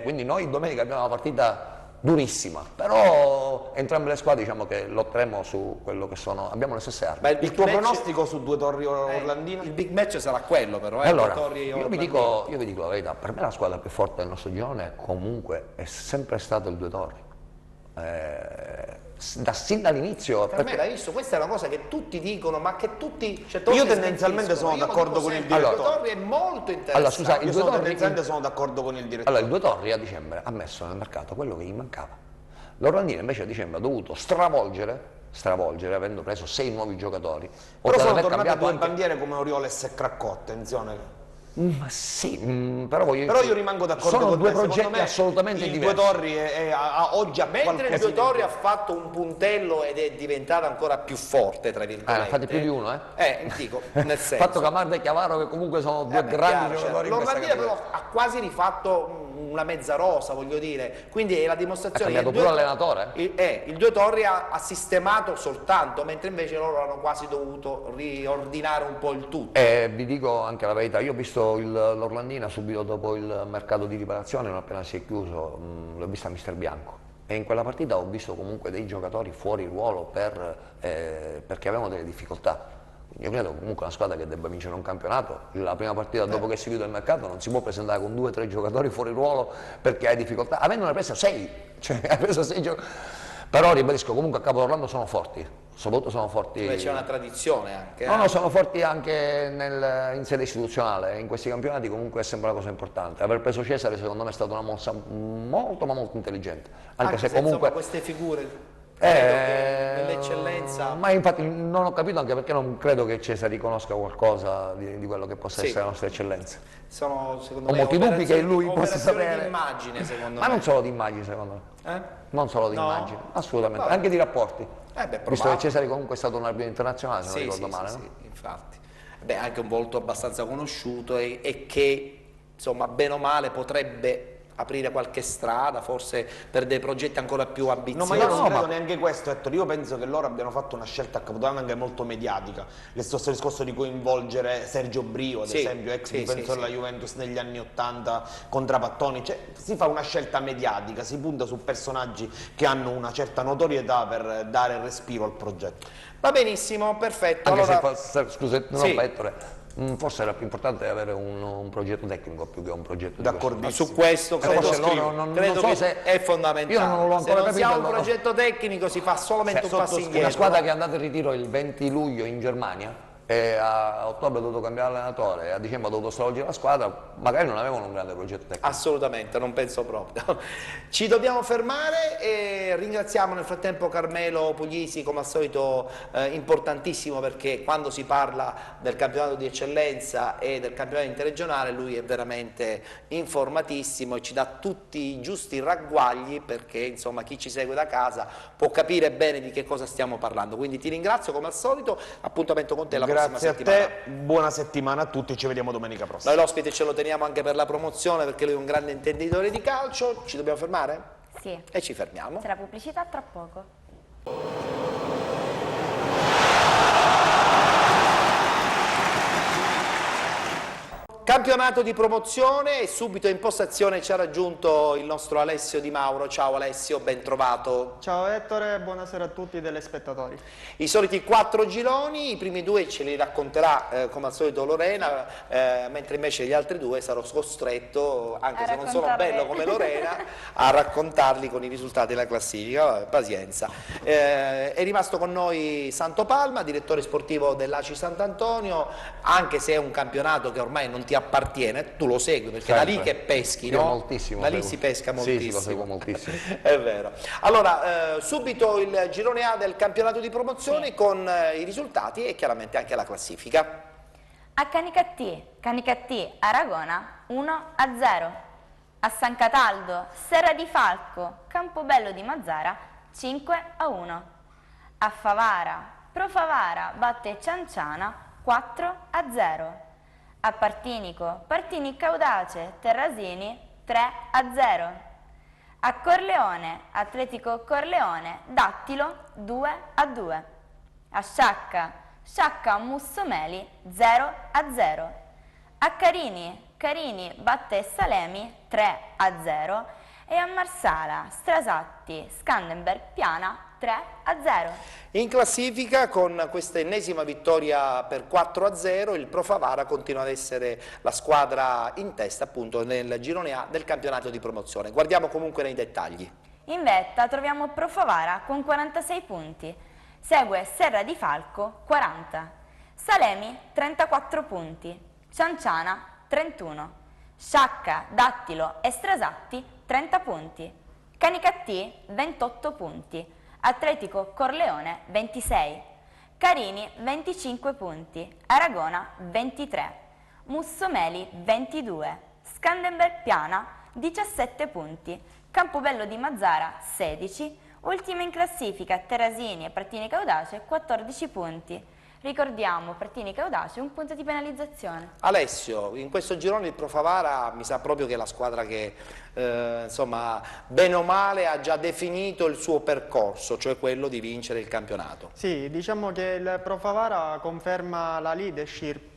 [SPEAKER 4] Quindi noi domenica abbiamo una partita durissima, però entrambe le squadre diciamo che lotteremo su quello che sono, abbiamo le stesse armi.
[SPEAKER 3] Il tuo pronostico su Due Torri Orlandina?
[SPEAKER 1] Il big match sarà quello però,
[SPEAKER 4] allora,
[SPEAKER 1] Due Torri
[SPEAKER 4] io vi dico la verità, per me la squadra più forte del nostro girone comunque è sempre stato il Due Torri. sin dall'inizio.
[SPEAKER 1] Carmela, hai visto? Questa è una cosa che tutti dicono, ma che tutti... Cioè,
[SPEAKER 3] Io tendenzialmente sono d'accordo con il direttore.
[SPEAKER 1] Il Torri è molto interessante.
[SPEAKER 4] Allora, scusa,
[SPEAKER 3] Io tendenzialmente sono d'accordo con il direttore.
[SPEAKER 4] Allora, il Due Torri a dicembre ha messo nel mercato quello che gli mancava. L'Orlandina invece a dicembre ha dovuto stravolgere, avendo preso 6 nuovi giocatori.
[SPEAKER 3] Però
[SPEAKER 4] oltre ad
[SPEAKER 3] sono
[SPEAKER 4] aver
[SPEAKER 3] tornate
[SPEAKER 4] cambiato
[SPEAKER 3] due
[SPEAKER 4] anche...
[SPEAKER 3] bandiere come Orioles e Craccò, attenzione.
[SPEAKER 4] Sì, però
[SPEAKER 3] Però io rimango d'accordo
[SPEAKER 4] sono
[SPEAKER 3] con
[SPEAKER 4] due
[SPEAKER 3] te. Secondo
[SPEAKER 4] progetti
[SPEAKER 3] me
[SPEAKER 4] assolutamente
[SPEAKER 3] il
[SPEAKER 4] diversi.
[SPEAKER 3] Due Torri oggi ha
[SPEAKER 1] Mentre il Due
[SPEAKER 3] qualcosa
[SPEAKER 1] Torri ha fatto un puntello ed è diventato ancora più forte, tra virgolette.
[SPEAKER 4] fate più di uno,
[SPEAKER 1] Dico, nel senso.
[SPEAKER 4] Fatto Camarda e Chiavaro, che comunque sono due grandi giocatori in questa
[SPEAKER 1] L'Orlandina però
[SPEAKER 4] categoria.
[SPEAKER 1] ha quasi rifatto una mezza rosa, voglio dire, quindi è la dimostrazione
[SPEAKER 4] Ha cambiato
[SPEAKER 1] il
[SPEAKER 4] pure allenatore?
[SPEAKER 1] Il Due Torri ha sistemato soltanto, mentre invece loro hanno quasi dovuto riordinare un po' il tutto.
[SPEAKER 4] E vi dico anche la verità, io ho visto l'Orlandina subito dopo il mercato di riparazione, non appena si è chiuso, l'ho vista a Mister Bianco. E in quella partita ho visto comunque dei giocatori fuori ruolo perché avevano delle difficoltà. Io credo comunque una squadra che debba vincere un campionato, la prima partita dopo che si chiude il mercato non si può presentare con 2 o 3 giocatori fuori ruolo perché hai difficoltà, avendone preso 6, cioè hai preso 6 giocatori. Però ribadisco, comunque a Capo d'Orlando sono forti, soprattutto sono forti.
[SPEAKER 1] Beh, c'è una tradizione anche.
[SPEAKER 4] No, sono forti anche in sede istituzionale, in questi campionati comunque è sempre una cosa importante. Aver preso Cesare secondo me è stata una mossa molto ma molto intelligente, anche se comunque...
[SPEAKER 1] insomma, queste figure... Credo che nell'eccellenza...
[SPEAKER 4] Ma infatti non ho capito anche perché non credo che Cesare riconosca qualcosa di quello che possa essere la nostra eccellenza.
[SPEAKER 1] Sono, secondo
[SPEAKER 4] Ho
[SPEAKER 1] me,
[SPEAKER 4] molti dubbi che lui possa
[SPEAKER 1] operazioni
[SPEAKER 4] sapere.
[SPEAKER 1] di immagine, secondo
[SPEAKER 4] Ma
[SPEAKER 1] me.
[SPEAKER 4] non solo di immagini, secondo me. Non solo di
[SPEAKER 1] No?
[SPEAKER 4] immagini, assolutamente,
[SPEAKER 1] Vabbè.
[SPEAKER 4] anche di rapporti. Visto
[SPEAKER 1] probabile.
[SPEAKER 4] che Cesare comunque è stato un arbitro internazionale, se non ricordo male, no?
[SPEAKER 1] Sì, infatti. Beh, anche un volto abbastanza conosciuto e che, insomma, bene o male potrebbe aprire qualche strada, forse per dei progetti ancora più
[SPEAKER 3] No,
[SPEAKER 1] ambiziosi.
[SPEAKER 3] ma io non credo neanche questo, Ettore. Io penso che loro abbiano fatto una scelta a Capodanno anche molto mediatica. Il stesso discorso di coinvolgere Sergio Brio, ad
[SPEAKER 1] Sì,
[SPEAKER 3] esempio, ex
[SPEAKER 1] sì,
[SPEAKER 3] difensore
[SPEAKER 1] sì,
[SPEAKER 3] della Juventus negli anni '80 contro Pattoni. Cioè, si fa una scelta mediatica, si punta su personaggi che hanno una certa notorietà per dare respiro al progetto.
[SPEAKER 1] Va benissimo, perfetto.
[SPEAKER 4] Anche
[SPEAKER 1] Allora,
[SPEAKER 4] scusa, non
[SPEAKER 1] Sì.
[SPEAKER 4] Ettore, forse era più importante avere un progetto tecnico più che un progetto di
[SPEAKER 3] D'accordissimo.
[SPEAKER 1] su questo credo,
[SPEAKER 4] forse loro non
[SPEAKER 1] credo
[SPEAKER 4] so
[SPEAKER 1] che
[SPEAKER 4] se-
[SPEAKER 1] è fondamentale.
[SPEAKER 4] Io non l'ho
[SPEAKER 1] Se
[SPEAKER 4] ancora
[SPEAKER 1] non si
[SPEAKER 4] capito,
[SPEAKER 1] ha un
[SPEAKER 4] loro-
[SPEAKER 1] progetto tecnico si fa solamente un passo indietro.
[SPEAKER 4] Una squadra che è andata in ritiro il 20 luglio in Germania e a ottobre ha dovuto cambiare allenatore e a dicembre ha dovuto stravolgere la squadra, magari non avevano un grande progetto tecnico.
[SPEAKER 1] Assolutamente, non penso proprio. Ci dobbiamo fermare e ringraziamo nel frattempo Carmelo Puglisi, come al solito importantissimo, perché quando si parla del campionato di eccellenza e del campionato interregionale lui è veramente informatissimo e ci dà tutti i giusti ragguagli perché insomma chi ci segue da casa può capire bene di che cosa stiamo parlando. Quindi ti ringrazio come al solito, appuntamento con te la prossima
[SPEAKER 3] Grazie a
[SPEAKER 1] settimana.
[SPEAKER 3] te, buona settimana a tutti, ci vediamo domenica prossima.
[SPEAKER 1] Noi l'ospite ce lo teniamo anche per la promozione perché lui è un grande intenditore di calcio. Ci dobbiamo fermare?
[SPEAKER 2] Sì,
[SPEAKER 1] E ci fermiamo.
[SPEAKER 2] c'è la pubblicità tra poco.
[SPEAKER 1] Campionato di promozione e subito in postazione ci ha raggiunto il nostro Alessio Di Mauro. Ciao Alessio, ben trovato.
[SPEAKER 5] Ciao Ettore, buonasera a tutti i telespettatori.
[SPEAKER 1] I soliti 4 gironi, i primi 2 ce li racconterà come al solito Lorena, mentre invece gli altri 2 sarò costretto, anche se non sono
[SPEAKER 2] raccontarli.
[SPEAKER 1] bello come Lorena, a raccontarli con i risultati della classifica. Vabbè, pazienza. È rimasto con noi Santo Palma, direttore sportivo dell'ACI Sant'Antonio, anche se è un campionato che ormai non ti appartiene, tu lo segui perché da lì
[SPEAKER 4] Sempre.
[SPEAKER 1] che peschi,
[SPEAKER 4] Io
[SPEAKER 1] no?
[SPEAKER 4] moltissimo
[SPEAKER 1] Da lì
[SPEAKER 4] seguo.
[SPEAKER 1] si pesca
[SPEAKER 4] Sì,
[SPEAKER 1] moltissimo.
[SPEAKER 4] sì, lo seguo moltissimo.
[SPEAKER 1] È vero. Allora, subito il girone A del campionato di promozione con i risultati e chiaramente anche la classifica.
[SPEAKER 2] A Canicattì Aragona 1-0. A San Cataldo, Serra di Falco, Campobello di Mazzara 5-1. A Favara, Pro Favara batte Cianciana 4-0. A Partinico, Partini Caudace Terrasini 3-0. A Corleone, Atletico Corleone, Dattilo 2-2. A Sciacca, Sciacca Mussomeli 0-0. A Carini, Carini batte Salemi 3-0 e a Marsala, Strasatti, Scandenberg Piana 3-0.
[SPEAKER 1] In classifica con questa ennesima vittoria per 4-0 il Pro Favara continua ad essere la squadra in testa appunto nel girone A del campionato di promozione. Guardiamo comunque nei dettagli.
[SPEAKER 2] In vetta troviamo Profavara con 46 punti, segue Serra di Falco 40, Salemi 34 punti, Cianciana 31, Sciacca, Dattilo e Strasatti 30 punti, Canicattì 28 punti, Atletico Corleone 26, Carini 25 punti, Aragona 23, Mussomeli 22, Scandenberg Piana 17 punti, Campobello di Mazzara 16, ultima in classifica Terasini e Prattini Caudace 14 punti. Ricordiamo Prattini Caudace un punto di penalizzazione.
[SPEAKER 1] Alessio, in questo girone il Profavara mi sa proprio che è la squadra che insomma, bene o male ha già definito il suo percorso, cioè quello di vincere il campionato.
[SPEAKER 5] Sì, diciamo che il Profavara conferma la leadership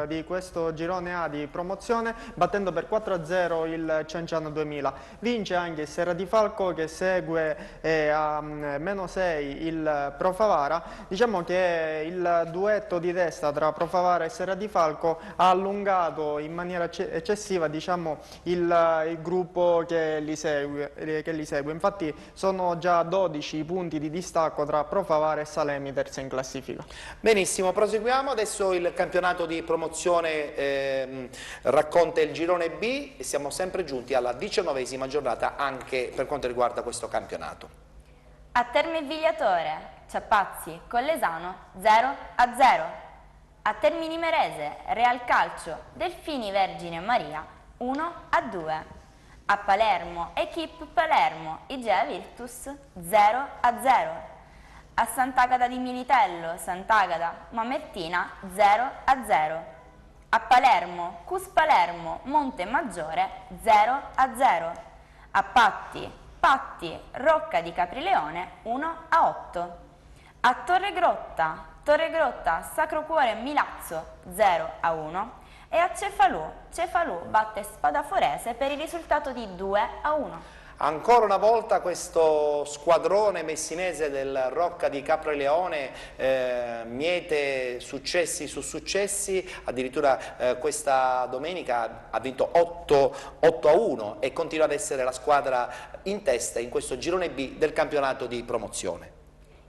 [SPEAKER 5] di questo girone A di promozione, battendo per 4-0 il Cianciano 2000. Vince anche il Serra di Falco che segue a -6 il Profavara. Diciamo che il duetto di testa tra Profavara e Serra di Falco ha allungato in maniera eccessiva, diciamo, il gruppo che li segue. Infatti sono già 12 i punti di distacco tra Profavara e Salemi, terza in classifica.
[SPEAKER 1] Benissimo, proseguiamo. Adesso il campionato di promozione racconta il girone B e siamo sempre giunti alla 19ª giornata anche per quanto riguarda questo campionato.
[SPEAKER 2] A Terme Vigliatore, Ciappazzi, Collesano 0-0. A Termini Merese, Real Calcio, Delfini Vergine Maria 1-2. A Palermo, Equipe Palermo, Igea Virtus 0-0. A Sant'Agata di Militello, Sant'Agata, Mamertina 0-0. A Palermo, Cus Palermo, Monte Maggiore 0-0. A Patti, Rocca di Caprileone 1-8. A Torregrotta, Sacro Cuore Milazzo 0-1 e a Cefalù batte Spadaforese per il risultato di 2-1.
[SPEAKER 1] Ancora una volta questo squadrone messinese del Rocca di Capreleone miete successi su successi, addirittura questa domenica ha vinto 8-1 e continua ad essere la squadra in testa in questo girone B del campionato di promozione.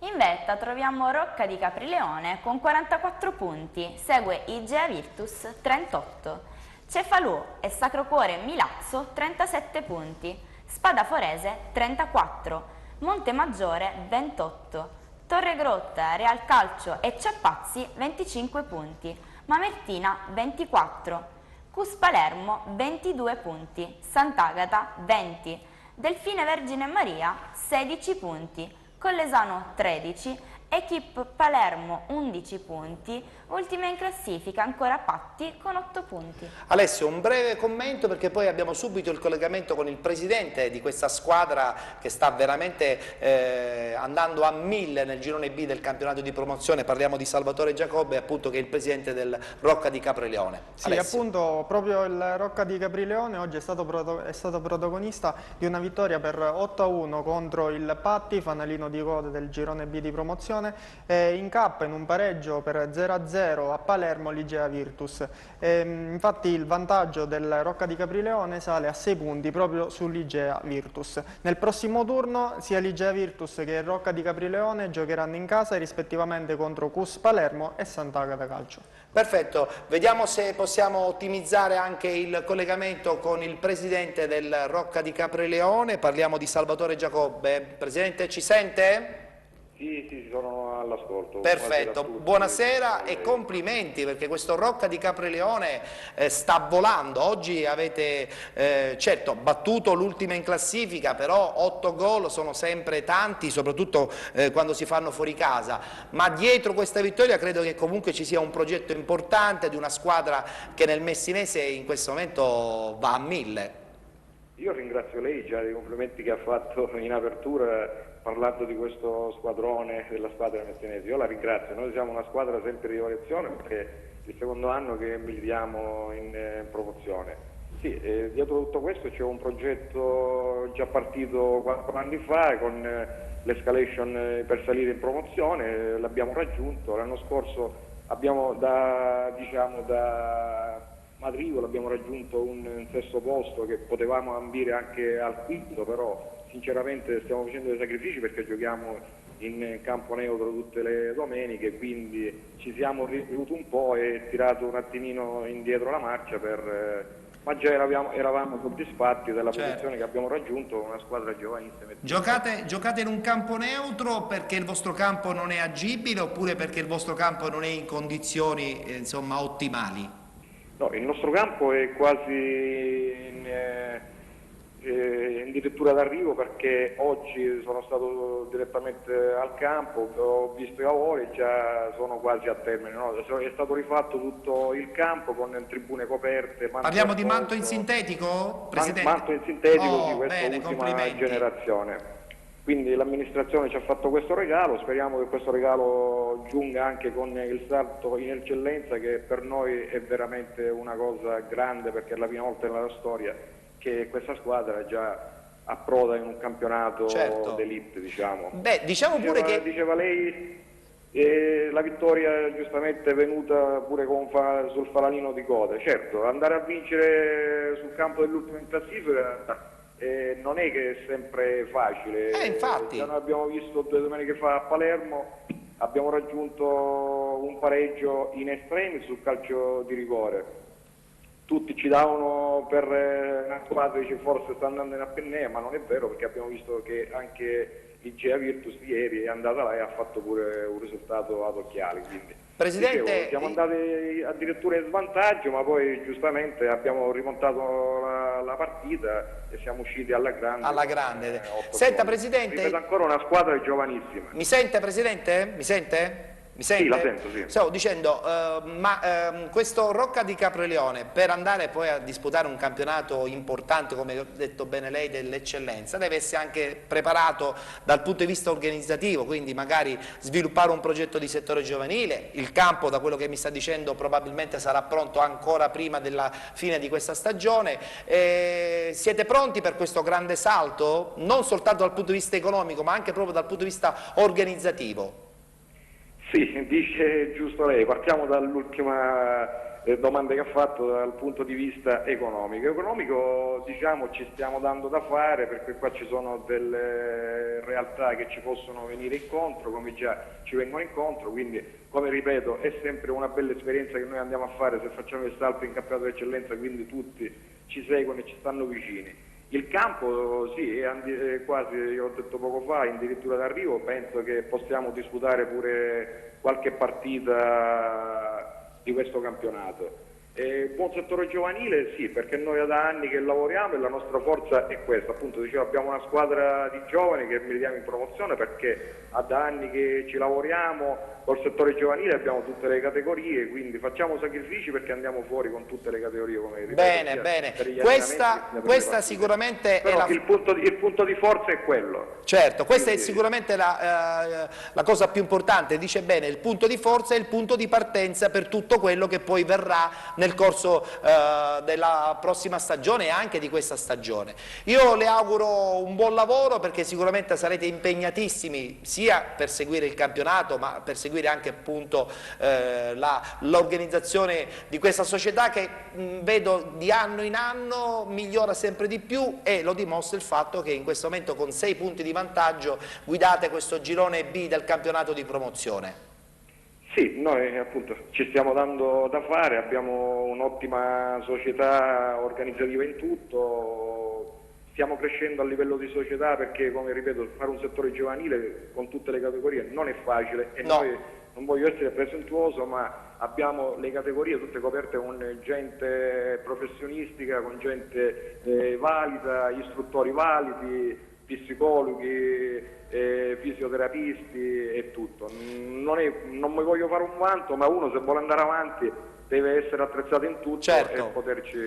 [SPEAKER 2] In vetta troviamo Rocca di Caprileone con 44 punti, segue Igea Virtus 38, Cefalù e Sacro Cuore Milazzo 37 punti, Spadaforese 34, Montemaggiore 28, Torregrotta, Real Calcio e Ciappazzi 25 punti, Mamertina 24, Cus Palermo 22 punti, Sant'Agata 20, Delfine Vergine Maria 16 punti, Collesano 13, Equipe Palermo 11 punti, ultima in classifica ancora Patti con 8 punti.
[SPEAKER 1] Alessio, un breve commento perché poi abbiamo subito il collegamento con il presidente di questa squadra che sta veramente andando a 1000 nel girone B del campionato di promozione. Parliamo di Salvatore Giacobbe, appunto, che è il presidente del Rocca di Caprileone.
[SPEAKER 5] Sì,
[SPEAKER 1] Alessio.
[SPEAKER 5] appunto, proprio il Rocca di Caprileone oggi è stato protagonista di una vittoria per 8-1 contro il Patti, fanalino di coda del girone B di promozione, e incappa in un pareggio per 0-0 a Palermo l'Igea Virtus. Infatti il vantaggio del Rocca di Caprileone sale a 6 punti proprio sull'Igea Virtus. Nel prossimo turno sia l'Igea Virtus che il Rocca di Caprileone giocheranno in casa rispettivamente contro Cus Palermo e Sant'Agata Calcio.
[SPEAKER 1] Perfetto, vediamo se possiamo ottimizzare anche il collegamento con il presidente del Rocca di Caprileone. Parliamo di Salvatore Giacobbe. Presidente, ci sente?
[SPEAKER 6] Sì, sono all'ascolto.
[SPEAKER 1] Perfetto, buonasera e complimenti perché questo Rocca di Caprileone sta volando. Oggi avete certo battuto l'ultima in classifica, però 8 gol sono sempre tanti, soprattutto quando si fanno fuori casa, ma dietro questa vittoria credo che comunque ci sia un progetto importante di una squadra che nel messinese in questo momento va a 1000.
[SPEAKER 6] Io ringrazio lei già dei complimenti che ha fatto in apertura parlando di questo squadrone della squadra messinese. Io la ringrazio, noi siamo una squadra sempre di variazione perché è il secondo anno che militiamo in promozione. Sì, dietro tutto questo c'è un progetto già partito 4 anni fa con l'escalation per salire in promozione, l'abbiamo raggiunto, l'anno scorso abbiamo da matricolo abbiamo raggiunto un sesto posto che potevamo ambire anche al quinto, però sinceramente stiamo facendo dei sacrifici perché giochiamo in campo neutro tutte le domeniche, quindi ci siamo ripetuti un po' e tirato un attimino indietro la marcia ma già eravamo soddisfatti della posizione che abbiamo raggiunto, una squadra giovanissima.
[SPEAKER 1] Giocate in un campo neutro perché il vostro campo non è agibile oppure perché il vostro campo non è in condizioni insomma ottimali?
[SPEAKER 6] No, il nostro campo è quasi in dirittura d'arrivo perché oggi sono stato direttamente al campo, ho visto i lavori e già sono quasi a termine, no? È stato rifatto tutto il campo con tribune coperte.
[SPEAKER 1] Parliamo di manto in sintetico, Presidente?
[SPEAKER 6] Manto in sintetico, sì, questa
[SPEAKER 1] bene,
[SPEAKER 6] ultima
[SPEAKER 1] complimenti.
[SPEAKER 6] generazione. Quindi l'amministrazione ci ha fatto questo regalo, speriamo che questo regalo giunga anche con il salto in eccellenza, che per noi è veramente una cosa grande perché è la prima volta nella storia che questa squadra già approda in un campionato d'elite, diciamo.
[SPEAKER 1] Beh, diciamo pure che...
[SPEAKER 6] Diceva lei, la vittoria giustamente è venuta pure sul falanino di coda. Certo, andare a vincere sul campo dell'ultimo in classifica non è che è sempre facile.
[SPEAKER 1] Infatti.
[SPEAKER 6] Noi abbiamo visto 2 domeniche fa a Palermo, abbiamo raggiunto un pareggio in estremi sul calcio di rigore. Tutti ci davano per una squadra, dice forse sta andando in apnea, ma non è vero perché abbiamo visto che anche il Gea Virtus ieri è andata là e ha fatto pure un risultato ad occhiali. Quindi,
[SPEAKER 1] Presidente,
[SPEAKER 6] dicevo, siamo andati addirittura in svantaggio, ma poi giustamente abbiamo rimontato la partita e siamo usciti alla grande.
[SPEAKER 1] Alla grande. Senta Presidente...
[SPEAKER 6] Ripeto ancora, una squadra giovanissima.
[SPEAKER 1] Mi sente Presidente? Mi sente? Mi sente?
[SPEAKER 6] Sì, la sento, sì.
[SPEAKER 1] Stavo dicendo, questo Rocca di Capreleone, per andare poi a disputare un campionato importante, come ha detto bene lei, dell'eccellenza, deve essere anche preparato dal punto di vista organizzativo, quindi magari sviluppare un progetto di settore giovanile. Il campo, da quello che mi sta dicendo, probabilmente sarà pronto ancora prima della fine di questa stagione. Siete pronti per questo grande salto? Non soltanto dal punto di vista economico, ma anche proprio dal punto di vista organizzativo.
[SPEAKER 6] Sì, dice giusto lei, partiamo dall'ultima domanda che ha fatto dal punto di vista economico. Economico, diciamo, ci stiamo dando da fare perché qua ci sono delle realtà che ci possono venire incontro, come già ci vengono incontro, quindi come ripeto è sempre una bella esperienza che noi andiamo a fare se facciamo il salto in campionato d'eccellenza, quindi tutti ci seguono e ci stanno vicini. Il campo sì, è quasi, io ho detto poco fa, in dirittura d'arrivo, penso che possiamo disputare pure qualche partita di questo campionato. Buon settore giovanile sì, perché noi da anni che lavoriamo e la nostra forza è questa, appunto dicevo abbiamo una squadra di giovani che meritiamo in promozione perché da anni che ci lavoriamo col settore giovanile, abbiamo tutte le categorie, quindi facciamo sacrifici perché andiamo fuori con tutte le categorie, come ripeto.
[SPEAKER 1] Bene, bene, questa sicuramente
[SPEAKER 6] però
[SPEAKER 1] è
[SPEAKER 6] il punto di forza è quello.
[SPEAKER 1] Certo, questa è sicuramente la cosa più importante, dice bene, il punto di forza è il punto di partenza per tutto quello che poi verrà nel corso della prossima stagione e anche di questa stagione. Io le auguro un buon lavoro perché sicuramente sarete impegnatissimi sia per seguire il campionato ma per seguire anche appunto l'organizzazione di questa società che vedo di anno in anno migliora sempre di più e lo dimostra il fatto che in questo momento con 6 punti di vantaggio guidate questo girone B del campionato di promozione.
[SPEAKER 6] Sì, noi appunto ci stiamo dando da fare, abbiamo un'ottima società organizzativa in tutto, stiamo crescendo a livello di società perché, come ripeto, fare un settore giovanile con tutte le categorie non è facile e
[SPEAKER 1] no.
[SPEAKER 6] Noi, non voglio essere presuntuoso, ma abbiamo le categorie tutte coperte con gente professionistica, con gente valida, istruttori validi, psicologi, fisioterapisti e tutto. Non mi voglio fare un vanto, ma uno se vuole andare avanti deve essere attrezzato in tutto
[SPEAKER 1] certo.
[SPEAKER 6] e poterci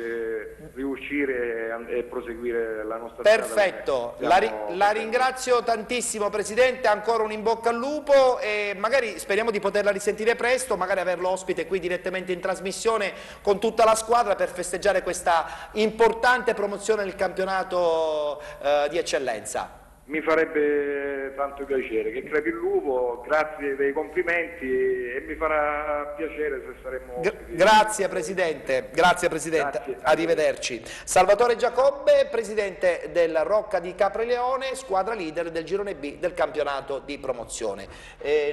[SPEAKER 6] riuscire e proseguire la nostra
[SPEAKER 1] Perfetto, la ringrazio tantissimo Presidente, ancora un in bocca al lupo e magari speriamo di poterla risentire presto, magari averlo ospite qui direttamente in trasmissione con tutta la squadra per festeggiare questa importante promozione del campionato di eccellenza.
[SPEAKER 6] Mi farebbe sempre tanto piacere. Che crepi il lupo, grazie dei complimenti e mi farà piacere se saremo ospiti.
[SPEAKER 1] Grazie Presidente,
[SPEAKER 6] Grazie.
[SPEAKER 1] arrivederci. Salvatore Giacobbe, Presidente del Rocca di Capreleone, squadra leader del girone B del campionato di promozione.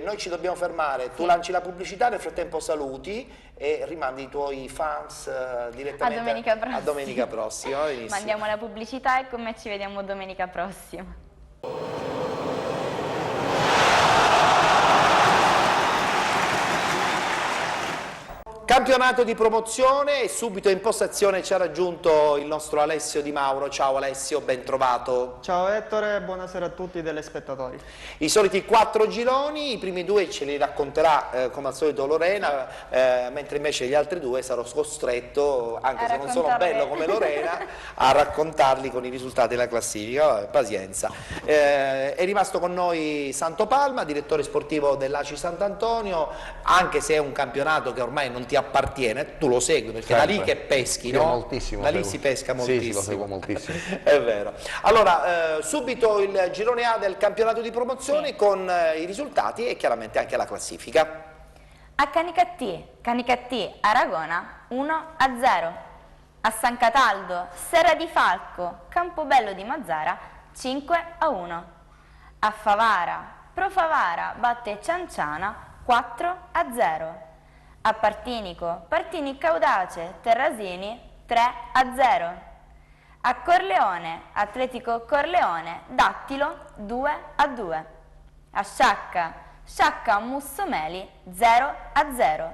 [SPEAKER 1] Noi ci dobbiamo fermare, tu lanci la pubblicità, nel frattempo saluti e rimandi i tuoi fans direttamente
[SPEAKER 2] A domenica prossima.
[SPEAKER 1] Benissimo.
[SPEAKER 2] Mandiamo la pubblicità e con me ci vediamo domenica prossima.
[SPEAKER 1] Campionato di promozione e subito in postazione ci ha raggiunto il nostro Alessio Di Mauro. Ciao Alessio, ben trovato.
[SPEAKER 5] Ciao Ettore, buonasera a tutti i telespettatori.
[SPEAKER 1] I soliti 4 gironi, i primi 2 ce li racconterà come al solito Lorena, mentre invece gli altri 2 sarò costretto, anche se non sono bello come Lorena, a raccontarli con i risultati della classifica. Vabbè, pazienza. È rimasto con noi Santo Palma, direttore sportivo dell'ACI Sant'Antonio, anche se è un campionato che ormai non ti appartiene, tu lo segui perché
[SPEAKER 4] Sempre.
[SPEAKER 1] da lì che peschi,
[SPEAKER 4] Io
[SPEAKER 1] no?
[SPEAKER 4] moltissimo,
[SPEAKER 1] Da lì
[SPEAKER 4] seguo.
[SPEAKER 1] si pesca moltissimo.
[SPEAKER 4] Sì, lo seguo moltissimo.
[SPEAKER 1] È vero. Allora, subito il girone A del campionato di promozione con i risultati e chiaramente anche la classifica.
[SPEAKER 2] A Canicattì Aragona 1-0. A San Cataldo Serra di Falco Campobello di Mazzara 5-1. A Favara Pro Favara batte Cianciana 4-0. A Partinico Audace Terrasini 3-0. A Corleone Atletico Corleone Dattilo 2-2. A Sciacca Mussomeli 0-0.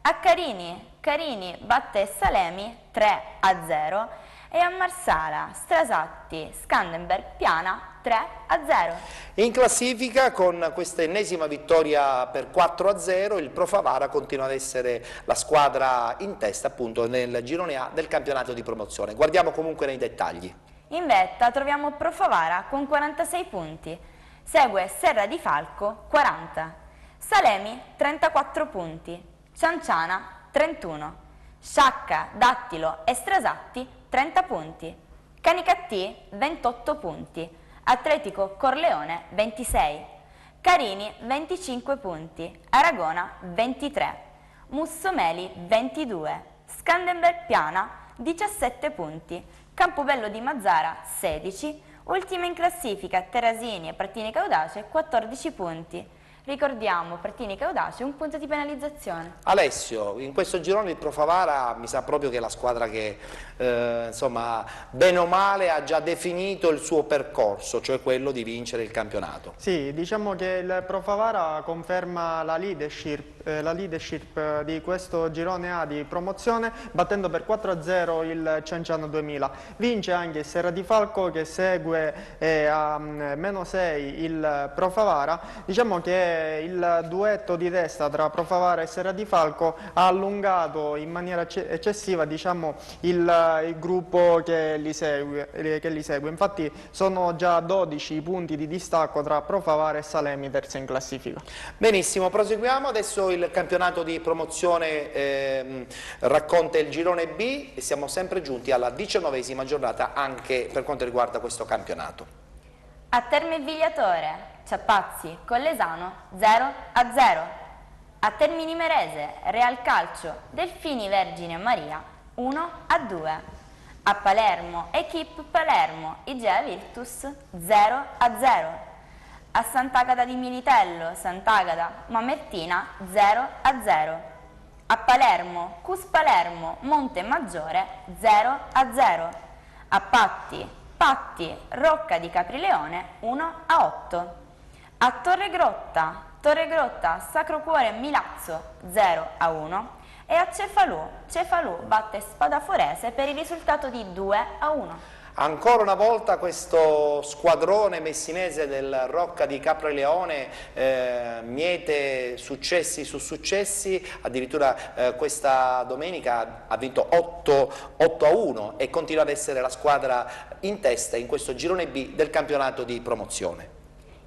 [SPEAKER 2] A Carini batte Salemi 3-0 e a Marsala Strasatti Scandenberg Piana 3-0.
[SPEAKER 1] In classifica, con questa ennesima vittoria per 4-0, il Pro Favara continua ad essere la squadra in testa appunto nel girone A del campionato di promozione. Guardiamo comunque nei dettagli.
[SPEAKER 2] In vetta troviamo Pro Favara con 46 punti, segue Serra di Falco 40, Salemi 34 punti, Cianciana 31, Sciacca, Dattilo e Strasatti 30 punti, Canicattì 28 punti, Atletico Corleone 26, Carini 25 punti, Aragona 23, Mussomeli 22, Scandenberg Piana 17 punti, Campobello di Mazzara 16, ultima in classifica Terrasini e Partinico Audace 14 punti. Ricordiamo, Partinico Audace, un punto di penalizzazione.
[SPEAKER 1] Alessio, in questo girone il Pro Favara mi sa proprio che è la squadra che, insomma, bene o male ha già definito il suo percorso, cioè quello di vincere il campionato.
[SPEAKER 5] Sì, diciamo che il Pro Favara conferma la leadership di questo girone A di promozione, battendo per 4-0 il Cianciano 2000. Vince anche il Serra di Falco che segue a -6 il Pro Favara. Diciamo che il duetto di testa tra Pro Favara e Serra di Falco ha allungato in maniera eccessiva, diciamo, il gruppo che li segue. Infatti sono già 12 i punti di distacco tra Pro Favara e Salemi, terza in classifica.
[SPEAKER 1] Benissimo, proseguiamo. Adesso il campionato di promozione racconta il girone B e siamo sempre giunti alla 19ª giornata anche per quanto riguarda questo campionato.
[SPEAKER 2] A Terme Vigliatore, Ciappazzi, Collesano 0-0. A Termini Merese, Real Calcio, Delfini Vergine Maria 1-2. A Palermo, Equip Palermo, Igea Virtus 0-0. A Sant'Agata di Militello, Sant'Agata, Mamertina 0-0. A Palermo, Cus Palermo, Monte Maggiore 0-0. A Patti, Rocca di Caprileone 1-8. A Torregrotta, Sacro Cuore Milazzo 0-1 e a Cefalù batte Spadaforese per il risultato di 2-1.
[SPEAKER 1] Ancora una volta questo squadrone messinese del Rocca di Capreleone miete successi su successi, addirittura questa domenica ha vinto 8-1 e continua ad essere la squadra in testa in questo girone B del campionato di promozione.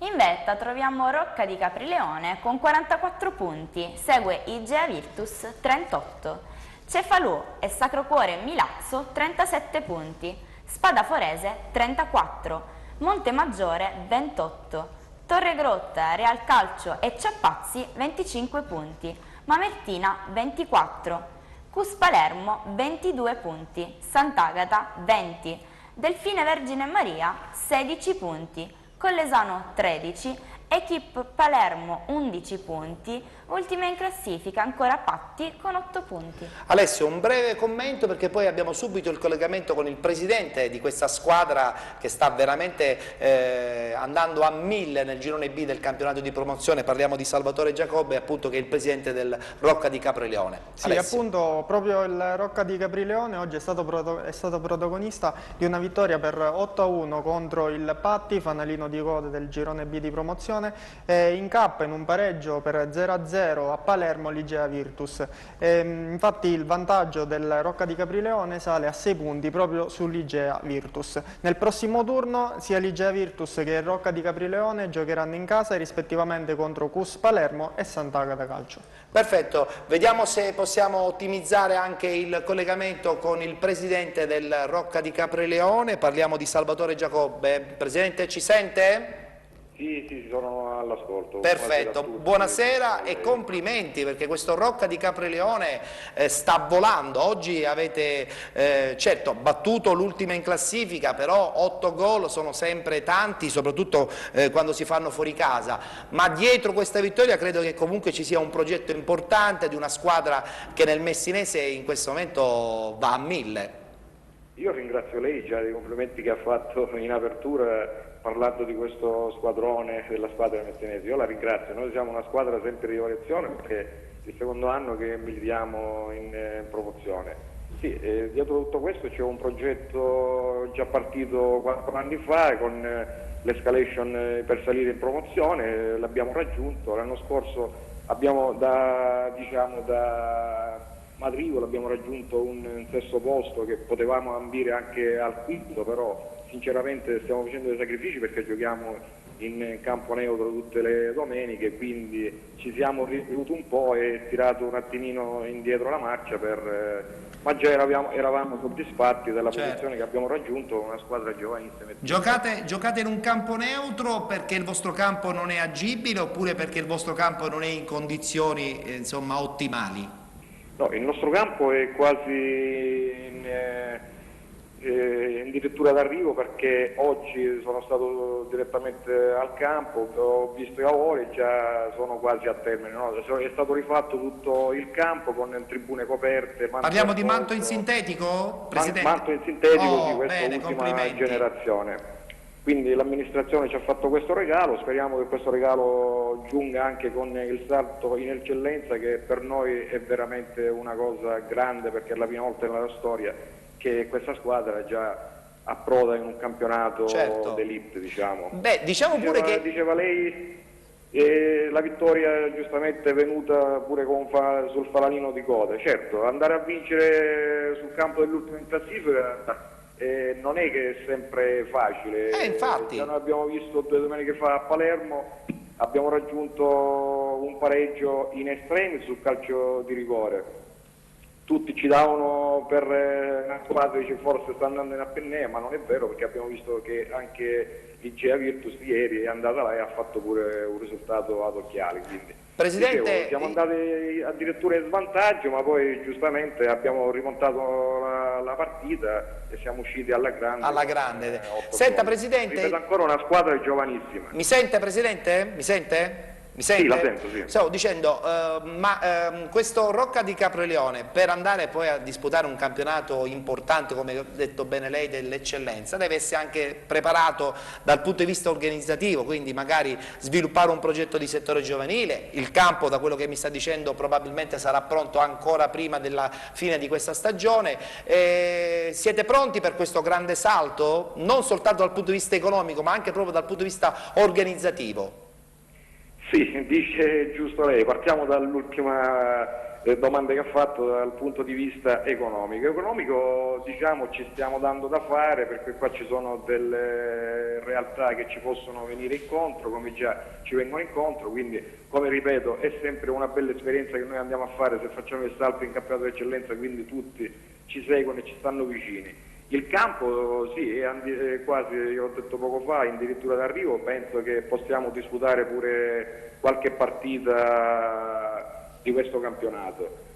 [SPEAKER 2] In vetta troviamo Rocca di Caprileone con 44 punti, segue Igea Virtus 38, Cefalù e Sacro Cuore Milazzo 37 punti, Spadaforese 34, Montemaggiore 28, Torregrotta, Real Calcio e Ciappazzi 25 punti, Mamertina 24, Cus Palermo 22 punti, Sant'Agata 20, Delfine Vergine Maria 16 punti, Collesano 13, Equip Palermo 11 punti, ultima in classifica ancora Patti con 8 punti.
[SPEAKER 1] Alessio, un breve commento perché poi abbiamo subito il collegamento con il presidente di questa squadra che sta veramente andando a 1000 nel girone B del campionato di promozione. Parliamo di Salvatore Giacobbe, appunto, che è il presidente del Rocca di Caprileone.
[SPEAKER 5] Sì,
[SPEAKER 1] Alessio.
[SPEAKER 5] appunto, proprio il Rocca di Caprileone oggi è stato protagonista di una vittoria per 8-1 contro il Patti, fanalino di coda del girone B di promozione, e incappa in un pareggio per 0-0 a Palermo Ligea Virtus. Infatti il vantaggio del Rocca di Caprileone sale a 6 punti proprio su Ligea Virtus. Nel prossimo turno sia Ligea Virtus che il Rocca di Caprileone giocheranno in casa rispettivamente contro Cus Palermo e Sant'Agata Calcio.
[SPEAKER 1] Perfetto, vediamo se possiamo ottimizzare anche il collegamento con il presidente del Rocca di Caprileone. Parliamo di Salvatore Giacobbe. Presidente, ci sente?
[SPEAKER 6] Sì, sono all'ascolto.
[SPEAKER 1] Perfetto, buonasera e complimenti perché questo Rocca di Caprileone sta volando. Oggi avete certo battuto l'ultima in classifica, però 8 gol sono sempre tanti, soprattutto quando si fanno fuori casa, ma dietro questa vittoria credo che comunque ci sia un progetto importante di una squadra che nel messinese in questo momento va a 1000.
[SPEAKER 6] Io ringrazio lei già dei complimenti che ha fatto in apertura parlando di questo squadrone della squadra messinese. Io la ringrazio, noi siamo una squadra sempre di evoluzione perché è il secondo anno che militiamo in promozione. Sì, dietro tutto questo c'è un progetto già partito 4 anni fa con l'escalation per salire in promozione, l'abbiamo raggiunto. L'anno scorso abbiamo da matricolo abbiamo raggiunto un sesto posto che potevamo ambire anche al quinto, però sinceramente stiamo facendo dei sacrifici perché giochiamo in campo neutro tutte le domeniche, quindi ci siamo ripetuti un po' e tirato un attimino indietro la marcia, ma già eravamo soddisfatti della posizione che abbiamo raggiunto, una squadra giovanissima.
[SPEAKER 1] Giocate in un campo neutro perché il vostro campo non è agibile oppure perché il vostro campo non è in condizioni insomma ottimali?
[SPEAKER 6] No, il nostro campo è quasi in dirittura d'arrivo perché oggi sono stato direttamente al campo, ho visto i lavori e già sono quasi a termine, no? È stato rifatto tutto il campo con tribune coperte.
[SPEAKER 1] Parliamo di manto in sintetico, Presidente?
[SPEAKER 6] Manto in sintetico di questa
[SPEAKER 1] bene,
[SPEAKER 6] ultima generazione. Quindi l'amministrazione ci ha fatto questo regalo, speriamo che questo regalo giunga anche con il salto in eccellenza, che per noi è veramente una cosa grande perché è la prima volta nella storia che questa squadra già approda in un campionato d'elite, diciamo.
[SPEAKER 1] Beh, pure che...
[SPEAKER 6] Diceva lei, la vittoria giustamente è venuta pure sul fanalino di coda. Certo, andare a vincere sul campo dell'ultima in classifica non è che è sempre facile.
[SPEAKER 1] Infatti.
[SPEAKER 6] Noi abbiamo visto 2 domeniche fa a Palermo, abbiamo raggiunto un pareggio in estremi sul calcio di rigore. Tutti ci davano per una squadra, dice forse sta andando in apnea, ma non è vero perché abbiamo visto che anche Ligea Virtus ieri è andata là e ha fatto pure un risultato ad occhiali. Quindi,
[SPEAKER 1] Presidente,
[SPEAKER 6] siamo andati addirittura in svantaggio, ma poi giustamente abbiamo rimontato la partita e siamo usciti alla grande.
[SPEAKER 1] Senta Presidente,
[SPEAKER 6] ripeto ancora, una squadra giovanissima.
[SPEAKER 1] Mi sente Presidente? Mi sente? Mi sente?
[SPEAKER 6] Sì, la sento, sì.
[SPEAKER 1] Stavo dicendo, questo Rocca di Caprileone, per andare poi a disputare un campionato importante, come ha detto bene lei, dell'eccellenza, deve essere anche preparato dal punto di vista organizzativo, quindi magari sviluppare un progetto di settore giovanile. Il campo, da quello che mi sta dicendo, probabilmente sarà pronto ancora prima della fine di questa stagione. Siete pronti per questo grande salto? Non soltanto dal punto di vista economico, ma anche proprio dal punto di vista organizzativo?
[SPEAKER 6] Sì, dice giusto lei, partiamo dall'ultima domanda che ha fatto dal punto di vista economico. Economico, diciamo, ci stiamo dando da fare perché qua ci sono delle realtà che ci possono venire incontro, come già ci vengono incontro, quindi come ripeto è sempre una bella esperienza che noi andiamo a fare se facciamo il salto in campionato d'eccellenza, quindi tutti ci seguono e ci stanno vicini. Il campo sì, è quasi, io ho detto poco fa, addirittura d'arrivo, penso che possiamo disputare pure qualche partita di questo campionato.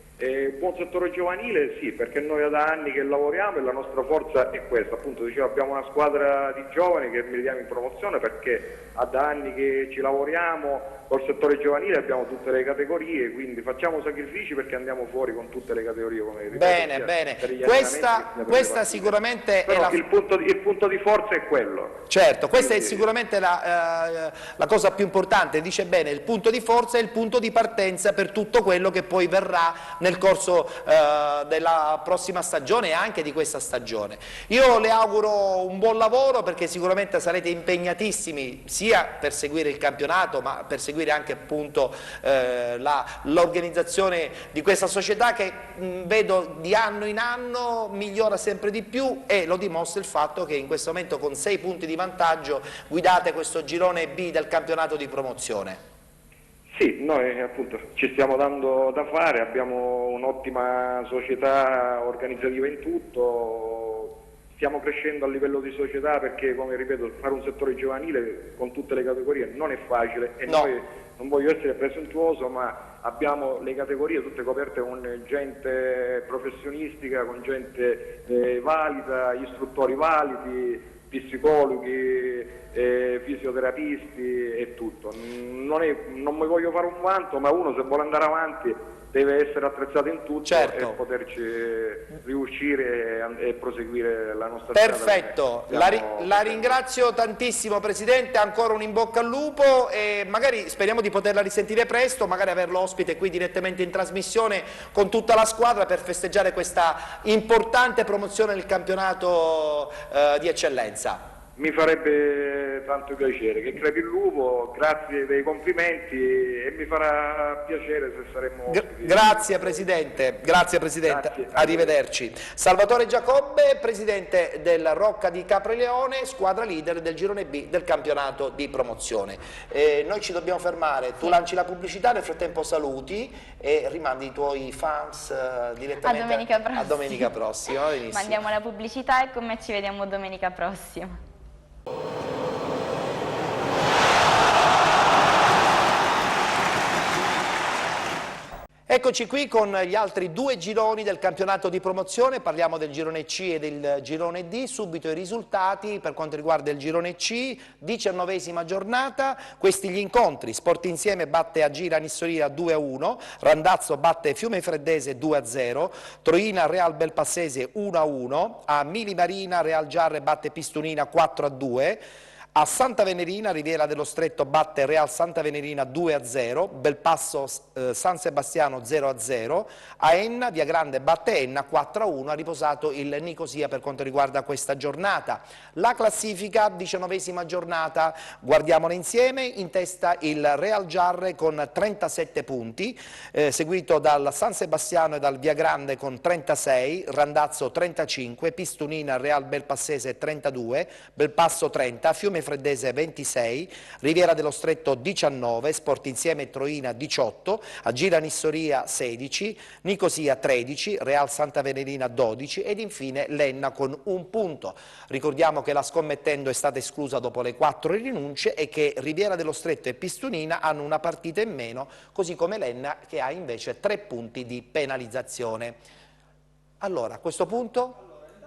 [SPEAKER 6] Buon settore giovanile sì, perché noi da anni che lavoriamo e la nostra forza è questa, appunto dicevo, abbiamo una squadra di giovani che meritiamo in promozione perché da anni che ci lavoriamo col settore giovanile, abbiamo tutte le categorie, quindi facciamo sacrifici perché andiamo fuori con tutte le categorie, come ripeto,
[SPEAKER 1] Bene, bene, questa sicuramente
[SPEAKER 6] però
[SPEAKER 1] è la...
[SPEAKER 6] il punto di forza è quello.
[SPEAKER 1] Certo, questa è sicuramente la cosa più importante, dice bene, il punto di forza è il punto di partenza per tutto quello che poi verrà nel corso della prossima stagione e anche di questa stagione. Io le auguro un buon lavoro perché sicuramente sarete impegnatissimi sia per seguire il campionato ma per seguire anche appunto l'organizzazione di questa società che vedo di anno in anno migliora sempre di più e lo dimostra il fatto che in questo momento con 6 punti di vantaggio guidate questo girone B del campionato di promozione.
[SPEAKER 6] Sì, noi appunto ci stiamo dando da fare, abbiamo un'ottima società organizzativa in tutto, stiamo crescendo a livello di società perché, come ripeto, fare un settore giovanile con tutte le categorie non è facile e
[SPEAKER 1] no.
[SPEAKER 6] Noi, non voglio essere presuntuoso, ma abbiamo le categorie tutte coperte con gente professionistica, con gente valida, istruttori validi, psicologi, fisioterapisti e tutto. Non mi voglio fare un vanto, ma uno se vuole andare avanti deve essere attrezzato in tutto
[SPEAKER 1] certo.
[SPEAKER 6] e poterci riuscire e proseguire la nostra
[SPEAKER 1] Perfetto,
[SPEAKER 6] strada.
[SPEAKER 1] la ringrazio tantissimo Presidente, ancora un in bocca al lupo e magari speriamo di poterla risentire presto, magari averlo ospite qui direttamente in trasmissione con tutta la squadra per festeggiare questa importante promozione del campionato di eccellenza.
[SPEAKER 6] Mi farebbe tanto piacere, che crepi il lupo, grazie dei complimenti e mi farà piacere se saremo ospiti.
[SPEAKER 1] Grazie Presidente, grazie. Arrivederci. Salvatore Giacobbe, Presidente del Rocca di Capreleone, squadra leader del girone B del campionato di promozione. Noi ci dobbiamo fermare, tu lanci la pubblicità, nel frattempo saluti e rimandi i tuoi fans direttamente
[SPEAKER 2] a domenica prossima.
[SPEAKER 1] Benissimo.
[SPEAKER 2] Mandiamo la pubblicità e con me ci vediamo domenica prossima.
[SPEAKER 1] Eccoci qui con gli altri 2 gironi del campionato di promozione, parliamo del girone C e del girone D, subito i risultati per quanto riguarda il girone C, 19esima giornata, questi gli incontri, Sport Insieme batte Agira Nissoria 2-1, Randazzo batte Fiume Freddese 2-0, Troina Real Belpassese 1-1, a Mili Marina Real Giarre batte Pistunina 4-2, a Santa Venerina, Riviera dello Stretto batte Real Santa Venerina 2-0, Belpasso San Sebastiano 0-0, a Enna, Via Grande batte Enna 4-1, ha riposato il Nicosia per quanto riguarda questa giornata. La classifica, 19esima giornata, guardiamola insieme, in testa il Real Giarre con 37 punti, seguito dal San Sebastiano e dal Via Grande con 36, Randazzo 35, Pistunina Real Belpassese 32, Belpasso 30, Fiume Freddese 26, Riviera dello Stretto 19, Sport Insieme Troina 18, Agira Nissoria 16, Nicosia 13, Real Santa Venerina 12 ed infine l'Enna con 1 punto. Ricordiamo che la Scommettendo è stata esclusa dopo le 4 rinunce e che Riviera dello Stretto e Pistunina hanno una partita in meno, così come l'Enna che ha invece 3 punti di penalizzazione. Allora, a questo punto...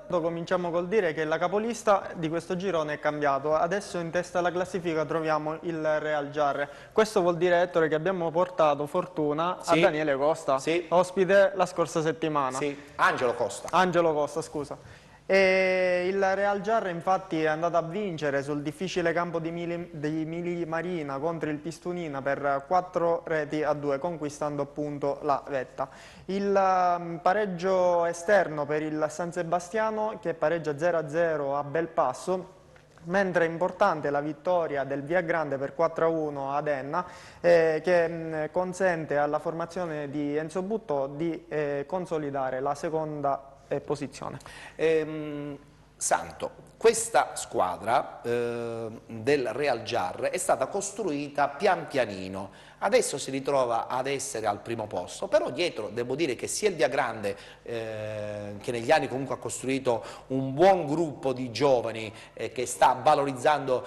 [SPEAKER 5] Cominciamo col dire che la capolista di questo girone è cambiato, adesso in testa alla classifica troviamo il Real Giarre. Questo vuol dire, Ettore, che abbiamo portato fortuna a Daniele Costa, ospite la scorsa settimana.
[SPEAKER 1] Angelo Costa,
[SPEAKER 5] scusa. E il Real Giarre infatti è andato a vincere sul difficile campo di Mili Marina contro il Pistunina per 4-2, conquistando appunto la vetta. Il pareggio esterno per il San Sebastiano che pareggia 0-0 a Belpasso, mentre è importante la vittoria del Via Grande per 4-1 ad Enna, che consente alla formazione di Enzo Buttò di consolidare la seconda posizione.
[SPEAKER 1] Santo. Questa squadra del Real Jar è stata costruita pian pianino, adesso si ritrova ad essere al primo posto, però dietro devo dire che sia il Viagrande, che negli anni comunque ha costruito un buon gruppo di giovani che sta valorizzando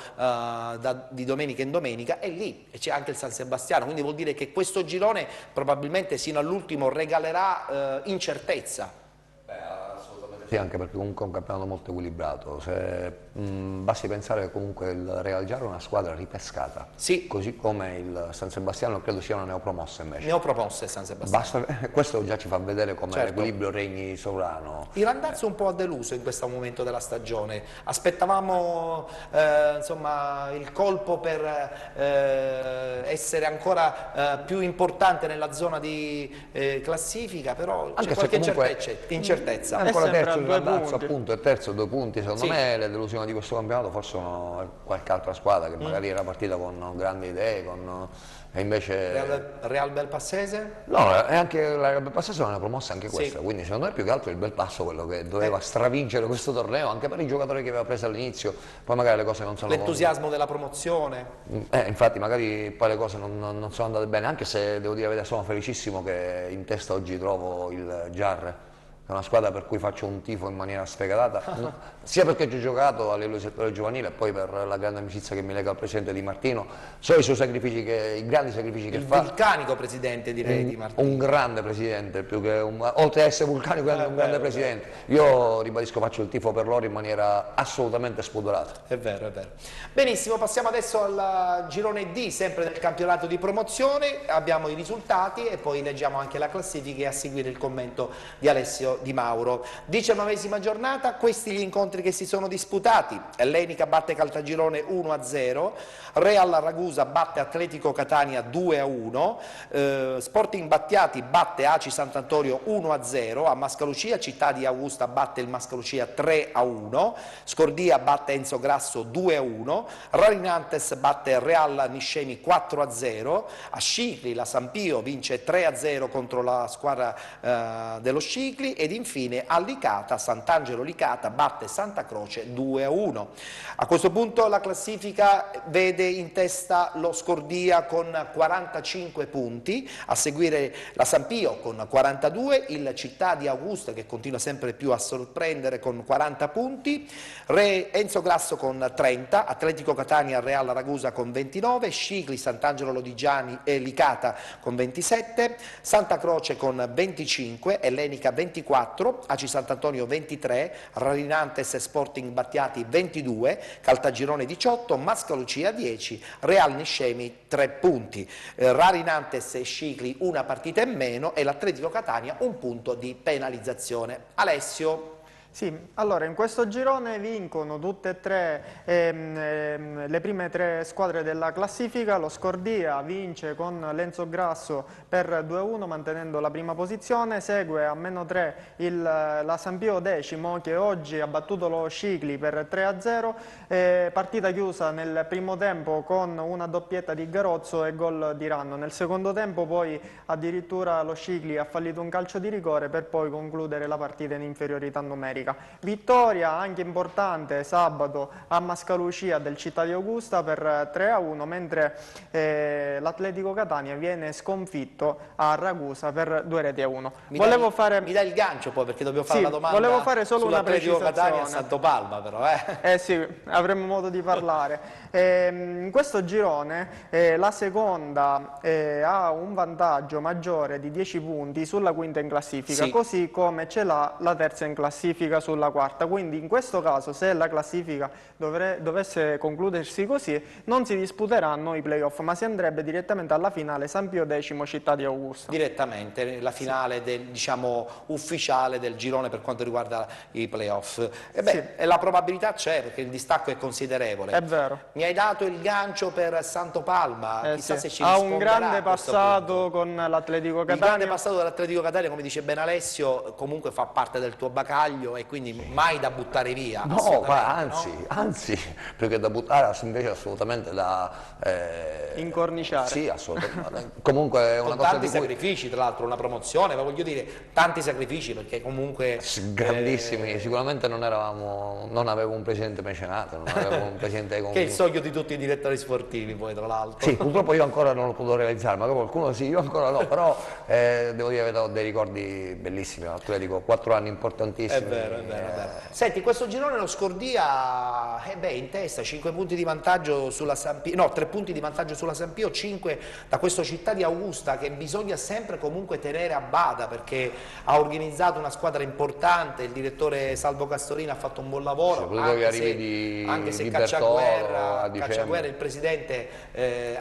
[SPEAKER 1] di domenica in domenica, è lì, e c'è anche il San Sebastiano, quindi vuol dire che questo girone probabilmente sino all'ultimo regalerà incertezza.
[SPEAKER 4] Sì, anche perché comunque è un campionato molto equilibrato. Basti pensare che comunque il Real Jar è una squadra ripescata,
[SPEAKER 1] Sì.
[SPEAKER 4] Così come il San Sebastiano credo sia una neopromossa invece.
[SPEAKER 1] Neopromosse San Sebastiano.
[SPEAKER 4] Questo già ci fa vedere come
[SPEAKER 1] Certo.
[SPEAKER 4] l'equilibrio regni sovrano.
[SPEAKER 1] Il Randazzo un po' ha deluso in questo momento della stagione, aspettavamo insomma, il colpo per essere ancora più importante nella zona di classifica, però
[SPEAKER 4] Anche
[SPEAKER 1] c'è
[SPEAKER 4] se
[SPEAKER 1] qualche
[SPEAKER 4] comunque
[SPEAKER 1] incertezza.
[SPEAKER 5] È
[SPEAKER 4] Ancora
[SPEAKER 5] sempre
[SPEAKER 4] terzo
[SPEAKER 5] a
[SPEAKER 4] il
[SPEAKER 5] 2
[SPEAKER 4] Randazzo,
[SPEAKER 5] punti.
[SPEAKER 4] appunto, è terzo a 2 punti. Secondo
[SPEAKER 1] Sì.
[SPEAKER 4] me le delusioni di questo campionato forse sono qualche altra squadra che magari era partita con grandi idee, e invece...
[SPEAKER 1] Real Belpassese?
[SPEAKER 4] No, e anche la Real Belpasso è una promossa anche
[SPEAKER 1] Sì.
[SPEAKER 4] questa, quindi secondo me più che altro il Belpasso quello che doveva stravincere questo torneo, anche per i giocatori che aveva preso all'inizio, poi magari le cose non sono...
[SPEAKER 1] L'entusiasmo della promozione?
[SPEAKER 4] Infatti magari poi le cose non sono andate bene, anche se devo dire, sono felicissimo che in testa oggi trovo il Jar, che è una squadra per cui faccio un tifo in maniera sfegatata, sia perché ci ho giocato alle settore giovanile e poi per la grande amicizia che mi lega al presidente Di Martino, so i suoi sacrifici, i grandi sacrifici che
[SPEAKER 1] Il
[SPEAKER 4] fa.
[SPEAKER 1] vulcanico presidente direi di Martino.
[SPEAKER 4] Un grande presidente, più che oltre ad essere vulcanico è anche un grande presidente. Io ribadisco, faccio il tifo per loro in maniera assolutamente spudorata.
[SPEAKER 1] È vero, è vero. Benissimo, passiamo adesso al girone D, sempre del campionato di promozione, abbiamo i risultati e poi leggiamo anche la classifica e a seguire il commento di Alessio Di Mauro. 19ª giornata, questi gli incontri che si sono disputati. Ellenica batte Caltagirone 1-0, Real Ragusa batte Atletico Catania 2-1, Sporting Battiati batte Aci Sant'Antonio 1-0, a Mascalucia Città di Augusta batte il Mascalucia 3-1, Scordia batte Enzo Grasso 2-1, Rarinantes batte Real Niscemi 4-0, a Scicli la Sampio vince 3-0 contro la squadra dello Scicli ed infine a Licata Sant'Angelo Licata batte Santa Croce 2-1. A questo punto la classifica vede in testa lo Scordia con 45 punti, a seguire la Sampio con 42, il Città di Augusta che continua sempre più a sorprendere con 40 punti, Enzo Grasso con 30, Atletico Catania Real Ragusa con 29, Scicli Sant'Angelo Lodigiani e Licata con 27, Santa Croce con 25, Ellenica 24, Aci Sant'Antonio 23, Rarinantes e Sporting Battiati 22, Caltagirone 18, Mascalucia 10, Real Niscemi 3 punti, Rarinantes e Scicli una partita in meno e l'Atletico Catania un punto di penalizzazione. Alessio?
[SPEAKER 5] Sì, allora in questo girone vincono tutte e tre le prime tre squadre della classifica. Lo Scordia vince con l'Enzo Grasso per 2-1 mantenendo la prima posizione, segue a -3 la Sampio decimo che oggi ha battuto lo Scicli per 3-0, partita chiusa nel primo tempo con una doppietta di Garozzo e gol di Ranno. Nel secondo tempo poi addirittura lo Scicli ha fallito un calcio di rigore per poi concludere la partita in inferiorità numerica. Vittoria anche importante sabato a Mascalucia del Città di Augusta per 3-1, mentre l'Atletico Catania viene sconfitto a Ragusa per 2-1.
[SPEAKER 1] Mi dai il gancio poi perché dobbiamo fare
[SPEAKER 5] Sì,
[SPEAKER 1] la domanda
[SPEAKER 5] volevo fare solo una
[SPEAKER 1] sull'Atletico Catania a
[SPEAKER 5] precisazione.
[SPEAKER 1] Santopalma però.
[SPEAKER 5] Sì, avremo modo di parlare. In questo girone la seconda ha un vantaggio maggiore di 10 punti sulla quinta in classifica,
[SPEAKER 1] Sì.
[SPEAKER 5] così come ce l'ha la terza in classifica sulla quarta. Quindi in questo caso, se la classifica dovesse concludersi così, non si disputeranno i playoff, ma si andrebbe direttamente alla finale Sampio decimo Città di Augusta.
[SPEAKER 1] Direttamente la finale diciamo ufficiale del girone per quanto riguarda i playoff. E la probabilità c'è perché il distacco è considerevole.
[SPEAKER 5] È vero.
[SPEAKER 1] Mi hai dato il gancio per Santopalma, chissà
[SPEAKER 5] Sì.
[SPEAKER 1] se ci
[SPEAKER 5] Ha un
[SPEAKER 1] risponderà
[SPEAKER 5] grande
[SPEAKER 1] a questo
[SPEAKER 5] passato
[SPEAKER 1] punto.
[SPEAKER 5] con l'Atletico
[SPEAKER 1] Il grande
[SPEAKER 5] Catania.
[SPEAKER 1] passato dell'Atletico Catania, come dice bene Alessio, comunque fa parte del tuo bagaglio e quindi mai da buttare via.
[SPEAKER 4] No,
[SPEAKER 1] assolutamente,
[SPEAKER 4] anzi, perché da buttare invece assolutamente da
[SPEAKER 5] Incorniciare.
[SPEAKER 4] Sì, assolutamente. Comunque è una
[SPEAKER 1] con
[SPEAKER 4] cosa
[SPEAKER 1] tanti
[SPEAKER 4] di cui
[SPEAKER 1] sacrifici, tra l'altro una promozione, ma voglio dire tanti sacrifici perché comunque
[SPEAKER 4] grandissimi, sicuramente non avevo un presidente mecenate, non avevo un presidente con
[SPEAKER 1] che è il sogno di tutti i direttori sportivi poi tra l'altro.
[SPEAKER 4] Sì, purtroppo io ancora non lo potevo realizzare, ma qualcuno sì, io ancora no, però devo dire che ho dei ricordi bellissimi, all'Atletico, 4 anni importantissimi.
[SPEAKER 1] È vero, è vero, è vero. Senti, questo girone lo Scordia in testa, 5 punti di vantaggio sulla Sampio, no, 3 punti di vantaggio sulla Sampio, 5 da questo Città di Augusta che bisogna sempre comunque tenere a bada perché ha organizzato una squadra importante, il direttore Salvo Castorina ha fatto un buon lavoro, anche se Cacciaguerra, il presidente,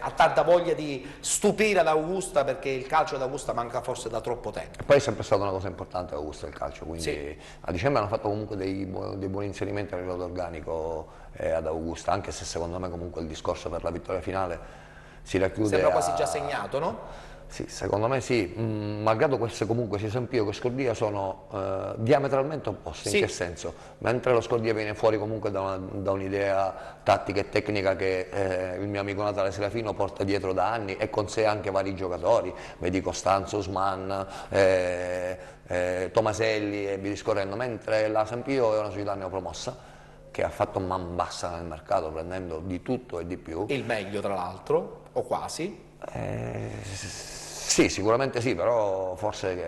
[SPEAKER 1] ha tanta voglia di stupire ad Augusta perché il calcio ad Augusta manca forse da troppo tempo.
[SPEAKER 4] Poi è sempre stata una cosa importante Augusta il calcio, quindi
[SPEAKER 1] Sì.
[SPEAKER 4] a dicembre hanno fatto comunque dei buoni inserimenti a livello organico ad Augusta, anche se secondo me comunque il discorso per la vittoria finale si racchiude
[SPEAKER 1] Sembra quasi già segnato, no?
[SPEAKER 4] Sì, secondo me sì, malgrado queste comunque sia Sampio che Scordia sono diametralmente opposte,
[SPEAKER 1] Sì.
[SPEAKER 4] in che senso? Mentre lo Scordia viene fuori comunque da un'idea tattica e tecnica che il mio amico Natale Serafino porta dietro da anni e con sé anche vari giocatori, vedi Costanzo, Usman, Tomaselli e via discorrendo, mentre la Sampio è una società neopromossa che ha fatto man bassa nel mercato prendendo di tutto e di più.
[SPEAKER 1] Il meglio tra l'altro, o quasi.
[SPEAKER 4] Sì, sicuramente sì, però forse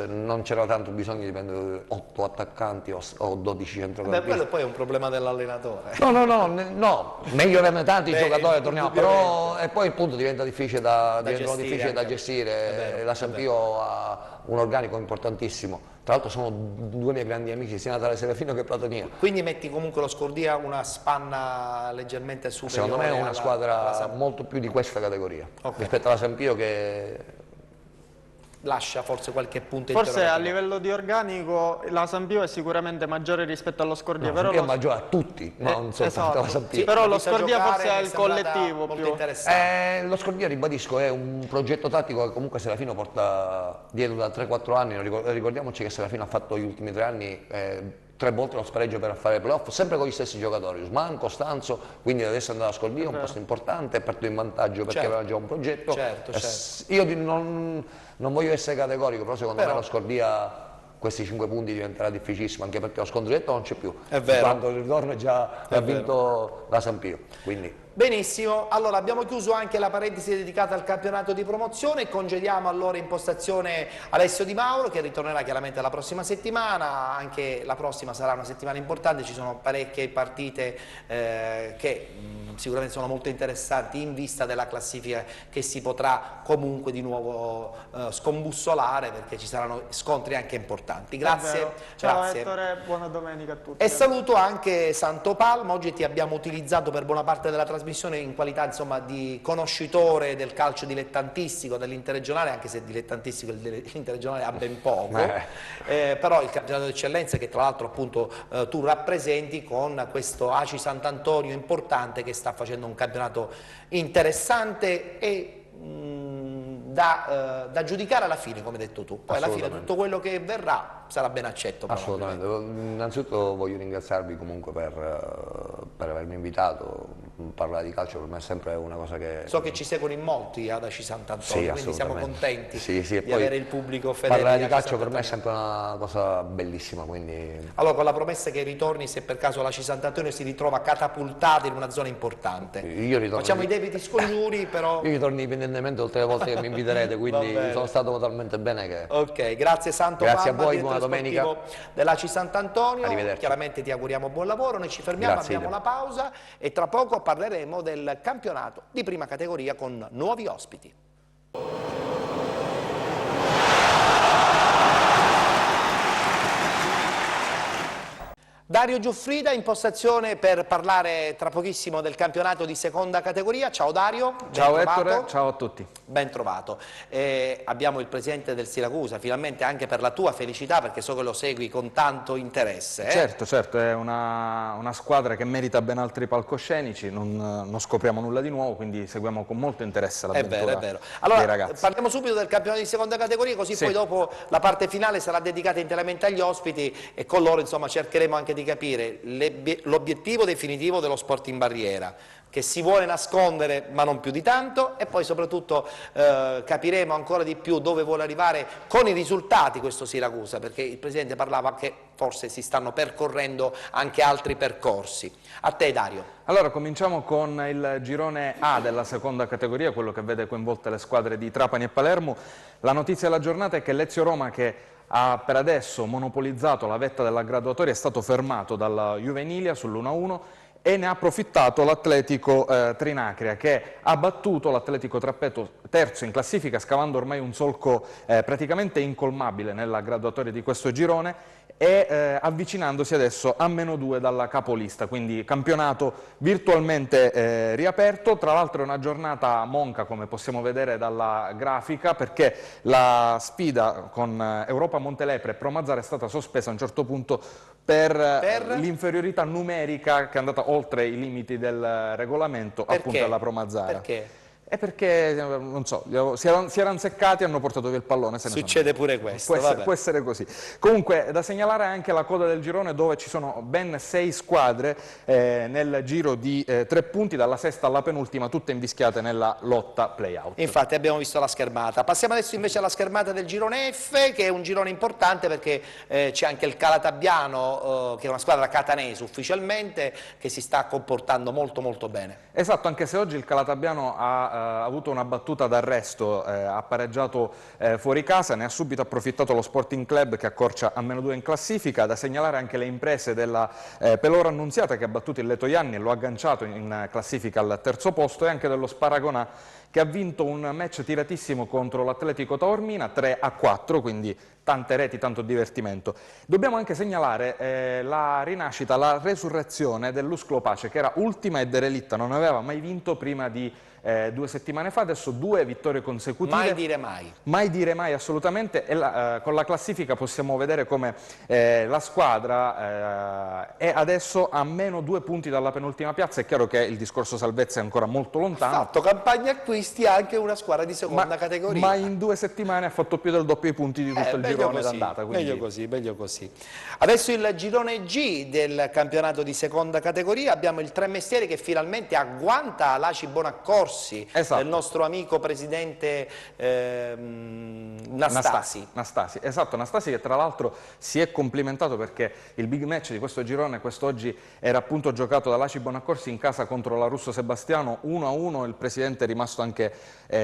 [SPEAKER 4] non c'era tanto bisogno di prendere 8 attaccanti o 12 centrocampisti.
[SPEAKER 1] Quello poi è un problema dell'allenatore.
[SPEAKER 4] No, meglio averne tanti giocatori, torniamo, però
[SPEAKER 1] indubbiamente.
[SPEAKER 4] e poi il punto diventa difficile da
[SPEAKER 1] gestire anche.
[SPEAKER 4] gestire.
[SPEAKER 1] È vero,
[SPEAKER 4] La
[SPEAKER 1] è
[SPEAKER 4] Sampio ha un organico importantissimo. Tra l'altro sono 2 miei grandi amici, sia Natale Serafino che Platonino.
[SPEAKER 1] Quindi metti comunque lo Scordia una spanna leggermente superiore.
[SPEAKER 4] Secondo me è una
[SPEAKER 1] alla
[SPEAKER 4] squadra
[SPEAKER 1] Sampio.
[SPEAKER 4] molto più di questa categoria
[SPEAKER 1] Ok.
[SPEAKER 4] rispetto alla Sampio che
[SPEAKER 1] Lascia forse qualche punto
[SPEAKER 5] Forse a
[SPEAKER 1] interrogativo.
[SPEAKER 5] livello di organico la Sampio è sicuramente maggiore rispetto allo Scordia,
[SPEAKER 4] no,
[SPEAKER 5] però
[SPEAKER 4] Sampio è maggiore a tutti, non soltanto
[SPEAKER 5] esatto.
[SPEAKER 4] la Sampio.
[SPEAKER 5] Sì, però
[SPEAKER 1] l'ho
[SPEAKER 5] lo
[SPEAKER 1] vista
[SPEAKER 5] Scordia
[SPEAKER 1] giocare,
[SPEAKER 5] forse è
[SPEAKER 1] mi
[SPEAKER 5] il
[SPEAKER 1] sembrata
[SPEAKER 5] collettivo
[SPEAKER 1] molto
[SPEAKER 5] più.
[SPEAKER 1] interessante.
[SPEAKER 4] Lo Scordia, ribadisco, è un progetto tattico che comunque Serafino porta dietro da 3-4 anni, ricordiamoci che Serafino ha fatto gli ultimi 3 anni 3 volte lo spareggio per fare playoff, sempre con gli stessi giocatori, Usman, Costanzo, quindi adesso è andato a Scordia, un posto importante, è partito in vantaggio perché
[SPEAKER 1] Certo.
[SPEAKER 4] aveva già un progetto.
[SPEAKER 1] Certo.
[SPEAKER 4] Io non voglio essere categorico, però secondo me lo Scordia questi 5 punti diventerà difficilissimo, anche perché lo scontro diretto non c'è più,
[SPEAKER 1] È vero.
[SPEAKER 4] quando il ritorno ha vinto la Sampio, quindi...
[SPEAKER 1] Benissimo, allora abbiamo chiuso anche la parentesi dedicata al campionato di promozione e congediamo allora in postazione Alessio Di Mauro che ritornerà chiaramente la prossima settimana, anche la prossima sarà una settimana importante, ci sono parecchie partite che sicuramente sono molto interessanti in vista della classifica che si potrà comunque di nuovo scombussolare perché ci saranno scontri anche importanti. Grazie.
[SPEAKER 5] Ciao
[SPEAKER 1] Grazie.
[SPEAKER 5] Ettore, buona domenica a tutti.
[SPEAKER 1] E saluto anche Santo Palma, oggi ti abbiamo utilizzato per buona parte della trasmissione in qualità insomma, di conoscitore del calcio dilettantistico, dell'interregionale, anche se dilettantistico l'interregionale ha ben poco, però il campionato d'eccellenza che tra l'altro appunto tu rappresenti con questo ACI Sant'Antonio importante che sta facendo un campionato interessante e da giudicare alla fine, come hai detto tu. Poi alla fine tutto quello che verrà sarà ben accetto.
[SPEAKER 4] Assolutamente, innanzitutto voglio ringraziarvi comunque per avermi invitato, parlare di calcio per me è sempre una cosa che...
[SPEAKER 1] So che ci seguono in molti ad ACI Sant'Antonio, quindi siamo contenti di avere il pubblico fedele.
[SPEAKER 4] Parlare di
[SPEAKER 1] ACI
[SPEAKER 4] calcio per me è
[SPEAKER 1] Sant'Antonio.
[SPEAKER 4] sempre una cosa bellissima, quindi...
[SPEAKER 1] Allora con la promessa che ritorni se per caso l'ACI Sant'Antonio si ritrova catapultato in una zona importante.
[SPEAKER 4] Io ritorno
[SPEAKER 1] Facciamo i debiti scongiuri, però...
[SPEAKER 4] Io ritorno indipendentemente tutte le volte che mi inviterete, quindi
[SPEAKER 1] bene.
[SPEAKER 4] sono stato talmente bene che...
[SPEAKER 1] Ok, grazie Santo
[SPEAKER 4] Grazie
[SPEAKER 1] Palma,
[SPEAKER 4] a voi,
[SPEAKER 1] direttore
[SPEAKER 4] buona domenica.
[SPEAKER 1] sportivo dell'ACI Sant'Antonio.
[SPEAKER 4] Arrivederci.
[SPEAKER 1] Chiaramente ti auguriamo buon lavoro, noi ci fermiamo,
[SPEAKER 4] Grazie,
[SPEAKER 1] abbiamo la pausa e tra poco parleremo del campionato di prima categoria con nuovi ospiti. Dario Giuffrida in postazione per parlare tra pochissimo del campionato di seconda categoria. Ciao Dario.
[SPEAKER 7] Ciao Ettore, ciao a tutti.
[SPEAKER 1] Ben trovato. Abbiamo il presidente del Siracusa, finalmente anche per la tua felicità, perché so che lo segui con tanto interesse.
[SPEAKER 7] Certo, è una squadra che merita ben altri palcoscenici, non scopriamo nulla di nuovo, quindi seguiamo con molto interesse l'avventura
[SPEAKER 1] È vero. Allora,
[SPEAKER 7] dei ragazzi.
[SPEAKER 1] parliamo subito del campionato di seconda categoria, così poi dopo la parte finale sarà dedicata interamente agli ospiti e con loro insomma cercheremo anche di capire l'obiettivo definitivo dello sport in barriera, che si vuole nascondere ma non più di tanto, e poi soprattutto capiremo ancora di più dove vuole arrivare con i risultati questo Siracusa, perché il Presidente parlava che forse si stanno percorrendo anche altri percorsi. A te Dario.
[SPEAKER 7] Allora cominciamo con il girone A della seconda categoria, quello che vede coinvolte le squadre di Trapani e Palermo. La notizia della giornata è che Lazio Roma, che ha per adesso monopolizzato la vetta della graduatoria, è stato fermato dalla Juvenilia sull'1-1 e ne ha approfittato l'Atletico Trinacria, che ha battuto l'Atletico Trappeto, terzo in classifica, scavando ormai un solco praticamente incolmabile nella graduatoria di questo girone e avvicinandosi adesso a -2 dalla capolista, quindi campionato virtualmente riaperto. Tra l'altro è una giornata monca, come possiamo vedere dalla grafica, perché la sfida con Europa Montelepre e Promazzara è stata sospesa a un certo punto per l'inferiorità numerica che è andata oltre i limiti del regolamento.
[SPEAKER 1] Perché?
[SPEAKER 7] Appunto della Promazzara.
[SPEAKER 1] Perché?
[SPEAKER 7] È perché, non so, si erano seccati e hanno portato via il pallone.
[SPEAKER 1] Succede pure questo,
[SPEAKER 7] può essere così. Comunque, da segnalare anche la coda del girone, dove ci sono ben 6 squadre nel giro di 3 punti, dalla sesta alla penultima, tutte invischiate nella lotta play-out.
[SPEAKER 1] Infatti abbiamo visto la schermata. Passiamo adesso invece alla schermata del girone F, che è un girone importante perché c'è anche il Calatabbiano, che è una squadra catanese ufficialmente, che si sta comportando molto bene.
[SPEAKER 7] Esatto, anche se oggi il Calatabbiano ha avuto una battuta d'arresto, ha pareggiato fuori casa, ne ha subito approfittato lo Sporting Club, che accorcia a -2 in classifica. Da segnalare anche le imprese della Peloro Annunziata, che ha battuto il Letojanni e lo ha agganciato in classifica al terzo posto, e anche dello Sparagonà, che ha vinto un match tiratissimo contro l'Atletico Taormina 3-4, quindi tante reti, tanto divertimento. Dobbiamo anche segnalare la rinascita, la resurrezione dell'Usclo Pace, che era ultima e derelitta, non aveva mai vinto prima di 2 settimane fa, adesso 2 vittorie consecutive.
[SPEAKER 1] Mai dire mai.
[SPEAKER 7] Mai dire mai, assolutamente, e con la classifica possiamo vedere come la squadra è adesso a -2 punti dalla penultima piazza. È chiaro che il discorso salvezza è ancora molto lontano.
[SPEAKER 1] Ha fatto campagna acquisti anche una squadra di seconda categoria.
[SPEAKER 7] Ma in 2 settimane ha fatto più del doppio i punti di tutto il girone d'andata.
[SPEAKER 1] Meglio così. Adesso il girone G del campionato di seconda categoria. Abbiamo il Tre Mestieri che finalmente agguanta l'Aci Bonaccorsi,
[SPEAKER 7] esatto,
[SPEAKER 1] del nostro amico presidente Nastasi.
[SPEAKER 7] Esatto, Nastasi, che tra l'altro si è complimentato perché il big match di questo girone quest'oggi era appunto giocato dall'Aci Bonaccorsi in casa contro la Russo Sebastiano 1-1. Il presidente è rimasto anche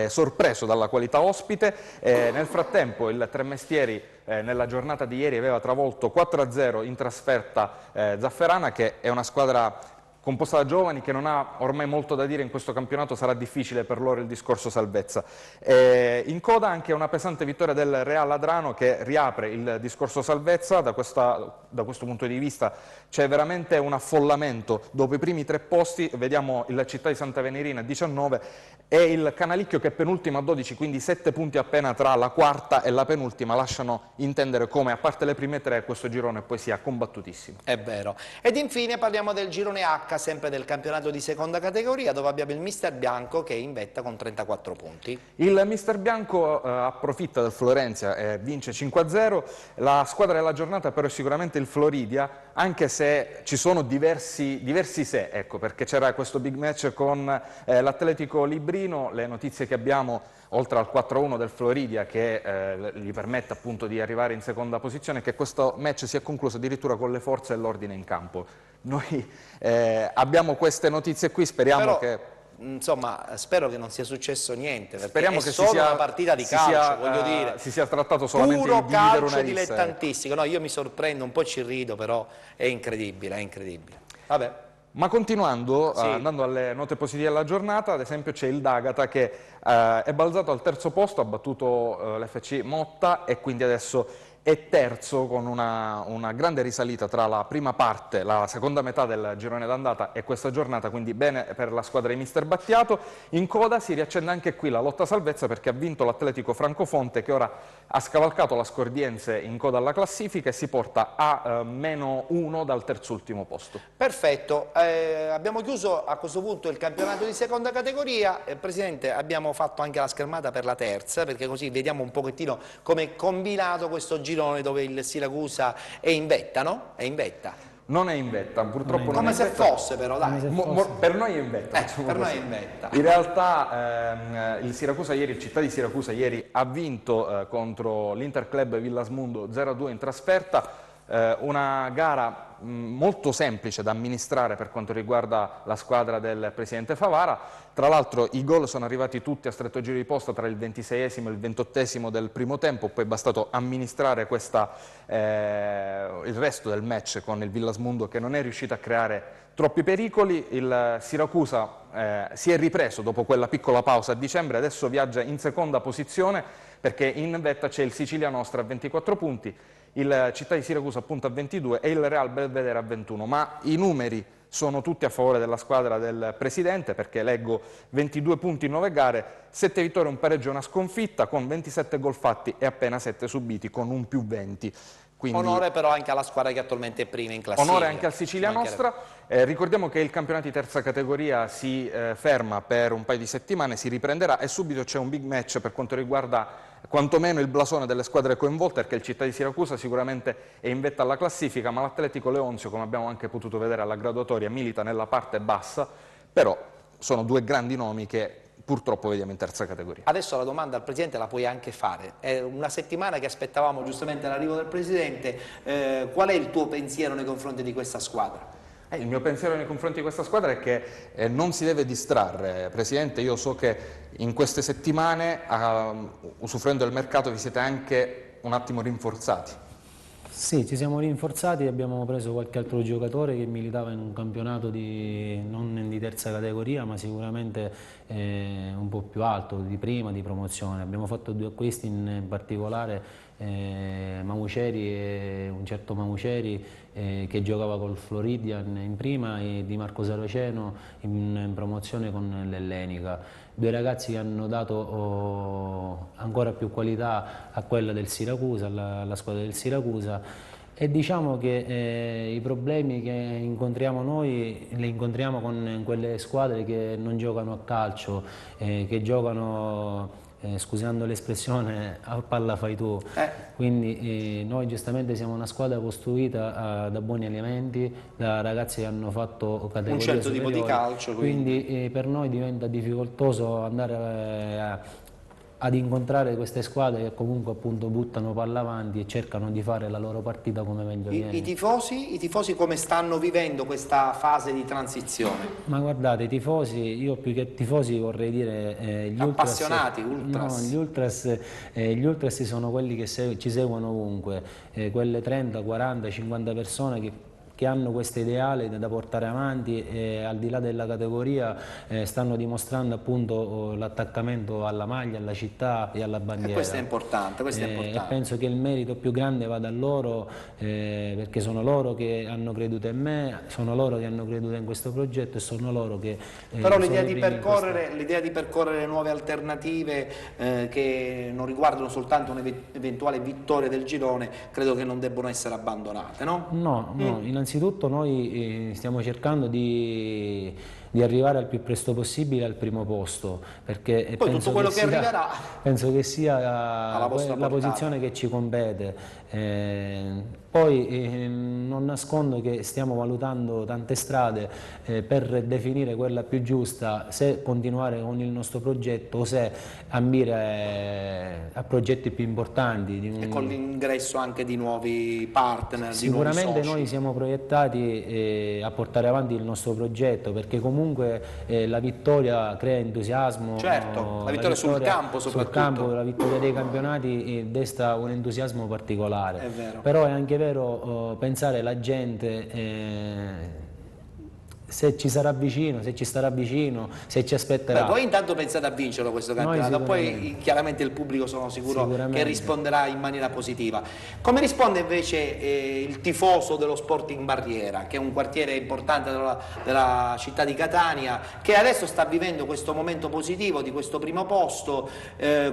[SPEAKER 7] sorpreso dalla qualità ospite. Nel frattempo il Tre Mestieri nella giornata di ieri aveva travolto 4-0 in trasferta Zafferana, che è una squadra composta da giovani che non ha ormai molto da dire in questo campionato. Sarà difficile per loro il discorso salvezza. In coda anche una pesante vittoria del Real Adrano, che riapre il discorso salvezza. Da questo punto di vista c'è veramente un affollamento dopo i primi 3 posti. Vediamo il Città di Santa Venerina a 19 e il Canalicchio che è penultimo a 12, quindi 7 punti appena tra la quarta e la penultima lasciano intendere come, a parte le prime 3, questo girone poi sia combattutissimo.
[SPEAKER 1] È vero. Ed infine parliamo del girone H, sempre del campionato di seconda categoria, dove abbiamo il Mister Bianco che è in vetta con 34 punti.
[SPEAKER 7] Il Mister Bianco approfitta del Florenzia e vince 5-0. La squadra della giornata però è sicuramente il Floridia, anche se ci sono diversi se, ecco, perché c'era questo big match con l'Atletico Librino. Le notizie che abbiamo, oltre al 4-1 del Floridia che gli permette appunto di arrivare in seconda posizione, che questo match si è concluso addirittura con le forze e l'ordine in campo. Noi abbiamo queste notizie qui, speriamo che...
[SPEAKER 1] Insomma, spero che non sia successo niente, perché
[SPEAKER 7] speriamo
[SPEAKER 1] è
[SPEAKER 7] che
[SPEAKER 1] solo
[SPEAKER 7] sia,
[SPEAKER 1] una partita di calcio, voglio dire.
[SPEAKER 7] Si sia trattato solamente
[SPEAKER 1] puro
[SPEAKER 7] di dividere
[SPEAKER 1] calcio
[SPEAKER 7] una
[SPEAKER 1] dilettantistico. No, io mi sorprendo, un po' ci rido, però è incredibile, è incredibile. Vabbè.
[SPEAKER 7] Ma continuando,
[SPEAKER 1] Sì.
[SPEAKER 7] andando alle note positive della giornata, ad esempio c'è il D'Agata che è balzato al terzo posto, ha battuto l'FC Motta e quindi adesso è terzo con una grande risalita tra la prima parte, la seconda metà del girone d'andata e questa giornata, quindi bene per la squadra di mister Battiato. In coda si riaccende anche qui la lotta salvezza perché ha vinto l'Atletico Francofonte, che ora ha scavalcato la Scordiense in coda alla classifica e si porta a -1 dal terzultimo posto.
[SPEAKER 1] Perfetto, abbiamo chiuso a questo punto il campionato di seconda categoria. Presidente, abbiamo fatto anche la schermata per la terza, perché così vediamo un pochettino come è combinato questo girone dove il Siracusa è in vetta, no? È in vetta.
[SPEAKER 7] Non è in vetta, purtroppo non
[SPEAKER 1] Come
[SPEAKER 7] è in
[SPEAKER 1] se
[SPEAKER 7] vetta.
[SPEAKER 1] fosse però, dai.
[SPEAKER 7] Per noi è in vetta. facciamo
[SPEAKER 1] per noi
[SPEAKER 7] così.
[SPEAKER 1] è in vetta.
[SPEAKER 7] In realtà il Siracusa ieri, il Città di Siracusa ieri ha vinto contro l'Interclub Villasmundo 0-2 in trasferta. Una gara molto semplice da amministrare per quanto riguarda la squadra del presidente Favara. Tra l'altro i gol sono arrivati tutti a stretto giro di posta tra il 26esimo e il 28esimo del primo tempo, poi è bastato amministrare il resto del match con il Villasmundo, che non è riuscito a creare troppi pericoli. Il Siracusa si è ripreso dopo quella piccola pausa a dicembre, adesso viaggia in seconda posizione perché in vetta c'è il Sicilia Nostra a 24 punti, il Città di Siracusa appunto a 22 e il Real Belvedere a 21, ma i numeri sono tutti a favore della squadra del presidente, perché leggo 22 punti in 9 gare, 7 vittorie, un pareggio e una sconfitta, con 27 gol fatti e appena 7 subiti, con un +20. Quindi,
[SPEAKER 1] onore però anche alla squadra che attualmente è prima in classifica.
[SPEAKER 7] onore anche al Sicilia Nostra. Ricordiamo che il campionato di terza categoria si ferma per un paio di settimane, si riprenderà e subito c'è un big match per quanto riguarda quantomeno il blasone delle squadre coinvolte, perché il Città di Siracusa sicuramente è in vetta alla classifica, ma l'Atletico Leonzio, come abbiamo anche potuto vedere alla graduatoria, milita nella parte bassa, però sono due grandi nomi che purtroppo vediamo in terza categoria.
[SPEAKER 1] Adesso la domanda al Presidente la puoi anche fare. È una settimana che aspettavamo giustamente l'arrivo del Presidente. Qual è il tuo pensiero nei confronti di questa squadra?
[SPEAKER 7] Il mio pensiero nei confronti di questa squadra è che non si deve distrarre. Presidente, io so che in queste settimane, usufruendo del mercato, vi siete anche un attimo rinforzati.
[SPEAKER 8] Sì, ci siamo rinforzati e abbiamo preso qualche altro giocatore che militava in un campionato non di terza categoria, ma sicuramente un po' più alto, di prima, di promozione. Abbiamo fatto 2 acquisti, in particolare Mamuceri e un certo Mamuceri che giocava col Floridian in prima, e Di Marco Saraceno in promozione con l'Ellenica. 2 ragazzi che hanno dato ancora più qualità a quella del Siracusa, alla squadra del Siracusa, e diciamo che i problemi che incontriamo noi li incontriamo con quelle squadre che non giocano a calcio, che giocano, scusando l'espressione, a palla fai tu. Quindi noi giustamente siamo una squadra costruita da buoni elementi, da ragazzi che hanno fatto categorie
[SPEAKER 1] un certo tipo
[SPEAKER 8] superiori.
[SPEAKER 1] di calcio.
[SPEAKER 8] Quindi per noi diventa difficoltoso andare ad incontrare queste squadre che comunque appunto buttano palla avanti e cercano di fare la loro partita come meglio viene.
[SPEAKER 1] I tifosi come stanno vivendo questa fase di transizione?
[SPEAKER 8] Ma guardate, i tifosi, io più che tifosi vorrei dire gli
[SPEAKER 1] appassionati,
[SPEAKER 8] ultras.
[SPEAKER 1] ultras.
[SPEAKER 8] No, gli ultras sono quelli che ci seguono ovunque, quelle 30, 40, 50 persone che hanno questo ideale da portare avanti e al di là della categoria stanno dimostrando appunto l'attaccamento alla maglia, alla città e alla bandiera.
[SPEAKER 1] E questo è importante,
[SPEAKER 8] E penso che il merito più grande vada a loro, perché sono loro che hanno creduto in me, sono loro che hanno creduto in questo progetto e sono loro che...
[SPEAKER 1] Però l'idea di percorrere nuove alternative che non riguardano soltanto un'eventuale vittoria del girone, credo che non debbano essere abbandonate, no?
[SPEAKER 8] No, innanzitutto noi stiamo cercando di arrivare al più presto possibile al primo posto, perché
[SPEAKER 1] poi tutto quello che arriverà
[SPEAKER 8] penso che sia la posizione che ci compete. Poi non nascondo che stiamo valutando tante strade per definire quella più giusta, se continuare con il nostro progetto o se ambire a progetti più importanti.
[SPEAKER 1] E con l'ingresso anche di nuovi partner,
[SPEAKER 8] sicuramente
[SPEAKER 1] di nuovi soci.
[SPEAKER 8] Noi siamo proiettati a portare avanti il nostro progetto, perché comunque la vittoria crea entusiasmo.
[SPEAKER 1] Certo, la vittoria sul campo soprattutto.
[SPEAKER 8] Sul campo, la vittoria dei campionati desta un entusiasmo particolare.
[SPEAKER 1] È vero.
[SPEAKER 8] Però è anche vero pensare la gente se ci sarà vicino, se ci starà vicino, se ci aspetterà.
[SPEAKER 1] Beh, voi intanto pensate a vincerlo questo campionato, poi chiaramente il pubblico sono sicuro che risponderà in maniera positiva. Come risponde invece il tifoso dello Sporting Barriera, che è un quartiere importante della città di Catania, che adesso sta vivendo questo momento positivo di questo primo posto?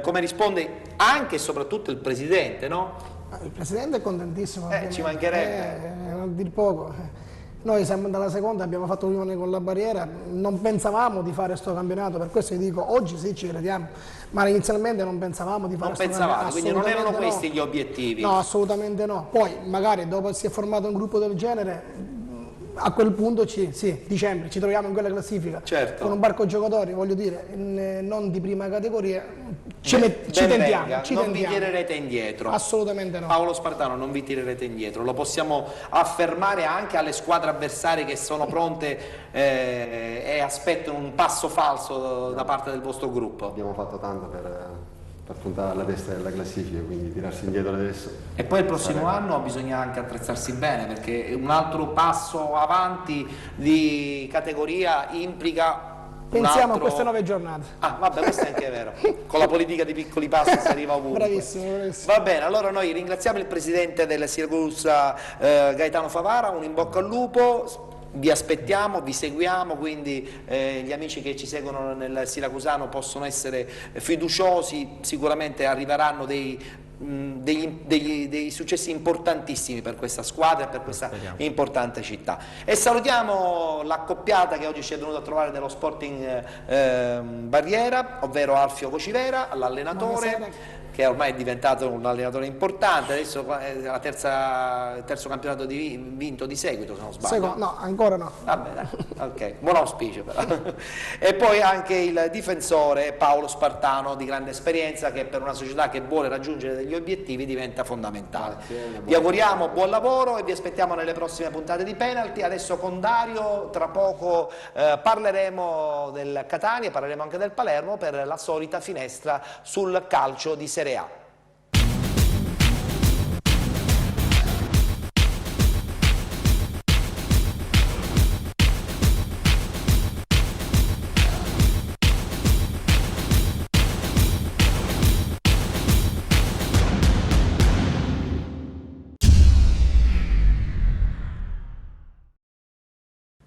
[SPEAKER 1] Come risponde anche e soprattutto il presidente, no?
[SPEAKER 9] Il presidente è contentissimo.
[SPEAKER 1] Ci mancherebbe.
[SPEAKER 9] A dir poco. Noi siamo dalla seconda, abbiamo fatto l'unione con la Barriera, non pensavamo di fare questo campionato, per questo vi dico, oggi sì ci crediamo, ma inizialmente non pensavamo di fare questo campionato.
[SPEAKER 1] Quindi non erano questi gli obiettivi?
[SPEAKER 9] No, assolutamente no. Poi magari dopo si è formato un gruppo del genere, a quel punto dicembre ci troviamo in quella classifica,
[SPEAKER 1] certo,
[SPEAKER 9] con un barco giocatori, voglio dire, non di prima categoria, ci tentiamo.
[SPEAKER 1] Non vi tirerete indietro?
[SPEAKER 9] Assolutamente no.
[SPEAKER 1] Paolo Spartano, non vi tirerete indietro, lo possiamo affermare anche alle squadre avversarie che sono pronte e aspettano un passo falso da parte del vostro gruppo?
[SPEAKER 10] Abbiamo fatto tanto per puntare alla testa della classifica, quindi tirarsi indietro adesso.
[SPEAKER 1] E poi il prossimo anno bisogna anche attrezzarsi bene, perché un altro passo avanti di categoria implica
[SPEAKER 9] pensiamo a queste 9 giornate.
[SPEAKER 1] Ah, vabbè, questo è anche vero. Con la politica di piccoli passi si arriva ovunque.
[SPEAKER 9] Bravissimo, bravissimo.
[SPEAKER 1] Va bene, allora noi ringraziamo il presidente del Siracusa Gaetano Favara, un in bocca al lupo. Vi aspettiamo, vi seguiamo, quindi gli amici che ci seguono nel siracusano possono essere fiduciosi, sicuramente arriveranno dei successi importantissimi per questa squadra e per questa importante città. E salutiamo l'accoppiata che oggi ci è venuta a trovare dello Sporting Barriera, ovvero Alfio Cocivera, l'allenatore, che ormai è diventato un allenatore importante, adesso è il terzo campionato vinto di seguito, se non sbaglio.
[SPEAKER 9] No, ancora no.
[SPEAKER 1] Vabbè, dai, ok, buon auspicio però. E poi anche il difensore Paolo Spartano, di grande esperienza, che per una società che vuole raggiungere degli obiettivi diventa fondamentale. Vi auguriamo buon lavoro e vi aspettiamo nelle prossime puntate di Penalty. Adesso con Dario, tra poco parleremo del Catania, parleremo anche del Palermo per la solita finestra sul calcio di Serie A.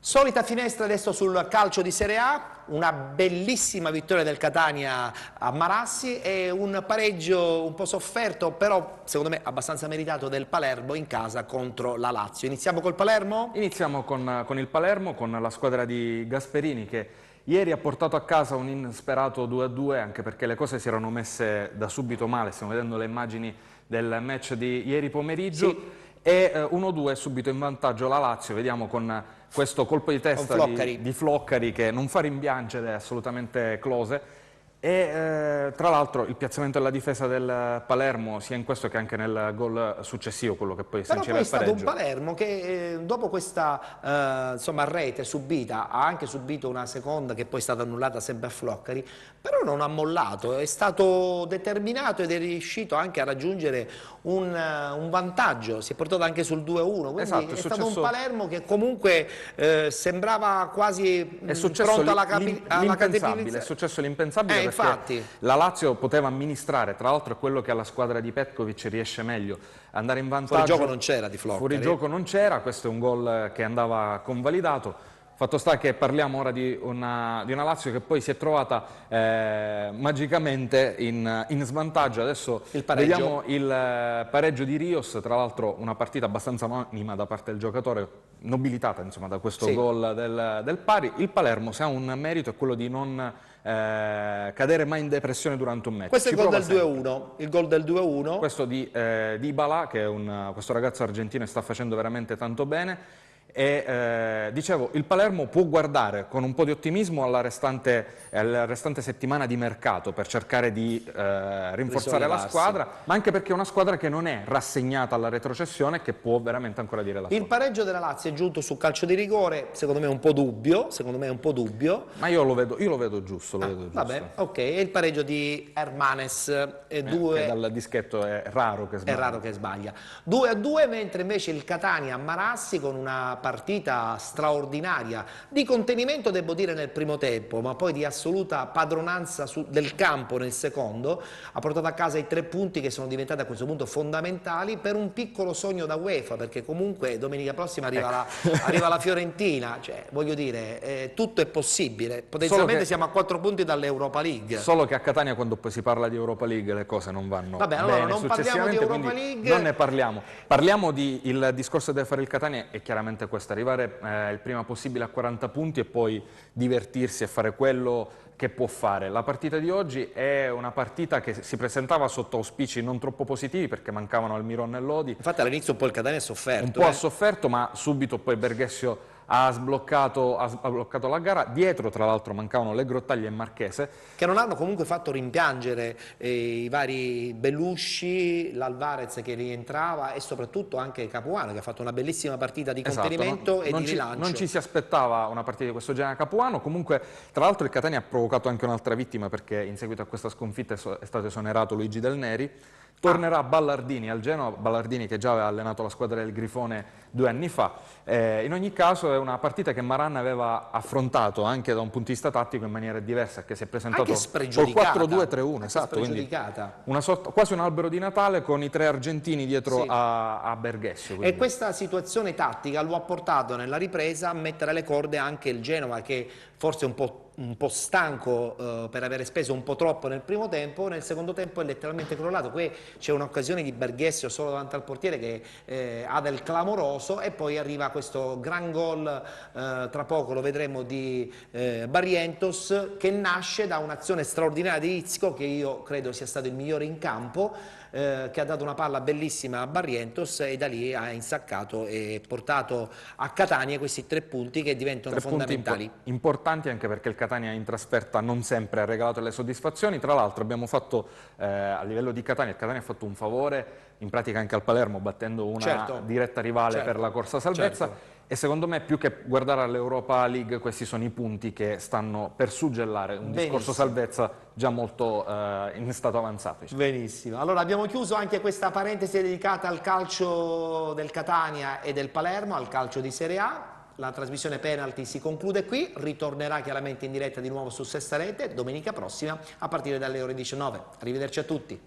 [SPEAKER 1] Solita finestra adesso sul calcio di Serie A, una bellissima vittoria del Catania a Marassi e un pareggio un po' sofferto, però secondo me abbastanza meritato, del Palermo in casa contro la Lazio. Iniziamo col Palermo?
[SPEAKER 7] Iniziamo con il Palermo, con la squadra di Gasperini che ieri ha portato a casa un insperato 2-2, anche perché le cose si erano messe da subito male, stiamo vedendo le immagini del match di ieri pomeriggio. Sì. E 1-2 subito in vantaggio la Lazio, vediamo con questo colpo di testa di Floccari che non fa rimpiangere assolutamente Close. E tra l'altro il piazzamento della difesa del Palermo sia in questo che anche nel gol successivo, quello che poi sanciva il pareggio.
[SPEAKER 1] Però poi è stato un Palermo che dopo questa insomma, rete subita ha anche subito una seconda che poi è stata annullata sempre a Floccari, però non ha mollato, è stato determinato ed è riuscito anche a raggiungere un vantaggio, si è portato anche sul 2-1, quindi
[SPEAKER 7] esatto,
[SPEAKER 1] è stato un Palermo che comunque sembrava quasi pronto alla
[SPEAKER 7] l'impensabile, è successo l'impensabile.
[SPEAKER 1] Infatti.
[SPEAKER 7] La Lazio poteva amministrare, tra l'altro è quello che alla squadra di Petkovic riesce meglio, andare in vantaggio.
[SPEAKER 1] Fuori gioco non c'era di Floccari.
[SPEAKER 7] Fuori gioco non c'era, questo è un gol che andava convalidato. Fatto sta che parliamo ora di una Lazio che poi si è trovata magicamente in svantaggio. Adesso vediamo il pareggio di Rios, tra l'altro una partita abbastanza anonima da parte del giocatore, nobilitata insomma da questo gol del pari. Il Palermo, se ha un merito, è quello di non cadere mai in depressione durante un match.
[SPEAKER 1] Questo è il gol del 2-1, il gol del 2-1.
[SPEAKER 7] Questo di Dybala, che è questo ragazzo argentino e sta facendo veramente tanto bene. E dicevo, il Palermo può guardare con un po' di ottimismo alla restante settimana di mercato per cercare di rinforzare la squadra, ma anche perché è una squadra che non è rassegnata alla retrocessione e che può veramente ancora dire la sua.
[SPEAKER 1] Il pareggio della Lazio è giunto su calcio di rigore, secondo me è un po' dubbio,
[SPEAKER 7] ma io lo vedo giusto,
[SPEAKER 1] Vabbè, ok, e il pareggio di Hermanes
[SPEAKER 7] che dal dischetto è raro che sbaglia.
[SPEAKER 1] 2-2, mentre invece il Catania a Marassi con una partita straordinaria, di contenimento devo dire nel primo tempo, ma poi di assoluta padronanza del campo nel secondo, ha portato a casa i 3 punti che sono diventati a questo punto fondamentali per un piccolo sogno da UEFA, perché comunque domenica prossima arriva la Fiorentina, cioè voglio dire, tutto è possibile, potenzialmente siamo a 4 punti dall'Europa League.
[SPEAKER 7] Solo che a Catania quando poi si parla di Europa League le cose non vanno
[SPEAKER 1] Vabbè, allora
[SPEAKER 7] bene
[SPEAKER 1] non parliamo di Europa
[SPEAKER 7] quindi
[SPEAKER 1] League.
[SPEAKER 7] non ne parliamo. Parliamo il discorso che deve fare il Catania è chiaramente questo, arrivare il prima possibile a 40 punti e poi divertirsi e fare quello che può fare. La partita di oggi è una partita che si presentava sotto auspici non troppo positivi perché mancavano Almiron e Lodi.
[SPEAKER 1] Infatti all'inizio un po' il Catania ha sofferto.
[SPEAKER 7] Un po' ha sofferto, ma subito poi Berghessio ha sbloccato la gara. Dietro, tra l'altro, mancavano Le Grottaglie e Marchese.
[SPEAKER 1] Che non hanno comunque fatto rimpiangere i vari Belusci, l'Alvarez che rientrava e soprattutto anche Capuano che ha fatto una bellissima partita di contenimento e di rilancio.
[SPEAKER 7] Non ci si aspettava una partita di questo genere a Capuano. Comunque, tra l'altro, il Catania ha provocato anche un'altra vittima perché in seguito a questa sconfitta è stato esonerato Luigi Del Neri. Tornerà Ballardini al Genoa, Ballardini che già aveva allenato la squadra del Grifone 2 anni fa. In ogni caso è una partita che Maran aveva affrontato anche da un punto di vista tattico in maniera diversa, che si è presentato col 4-2-3-1, esatto, quindi quasi un albero di Natale con i 3 argentini dietro a Berghessio.
[SPEAKER 1] E questa situazione tattica lo ha portato nella ripresa a mettere alle corde anche il Genoa, che forse è un po' stanco per aver speso un po' troppo nel primo tempo, nel secondo tempo è letteralmente crollato. Qui c'è un'occasione di Berghessio solo davanti al portiere che ha del clamoroso e poi arriva questo gran gol, tra poco lo vedremo, di Barrientos, che nasce da un'azione straordinaria di Izzico, che io credo sia stato il migliore in campo, che ha dato una palla bellissima a Barrientos e da lì ha insaccato e portato a Catania questi 3 punti che diventano fondamentali.
[SPEAKER 7] Importanti anche perché il Catania in trasferta non sempre ha regalato le soddisfazioni. Tra l'altro abbiamo fatto a livello di Catania, il Catania ha fatto un favore in pratica anche al Palermo battendo una diretta rivale per la corsa salvezza. E secondo me più che guardare all'Europa League questi sono i punti che stanno per suggellare un discorso salvezza già molto in stato avanzato.
[SPEAKER 1] Benissimo, allora abbiamo chiuso anche questa parentesi dedicata al calcio del Catania e del Palermo, al calcio di Serie A. La trasmissione penalty si conclude qui, ritornerà chiaramente in diretta di nuovo su Sesta Rete domenica prossima a partire dalle ore 19. Arrivederci a tutti.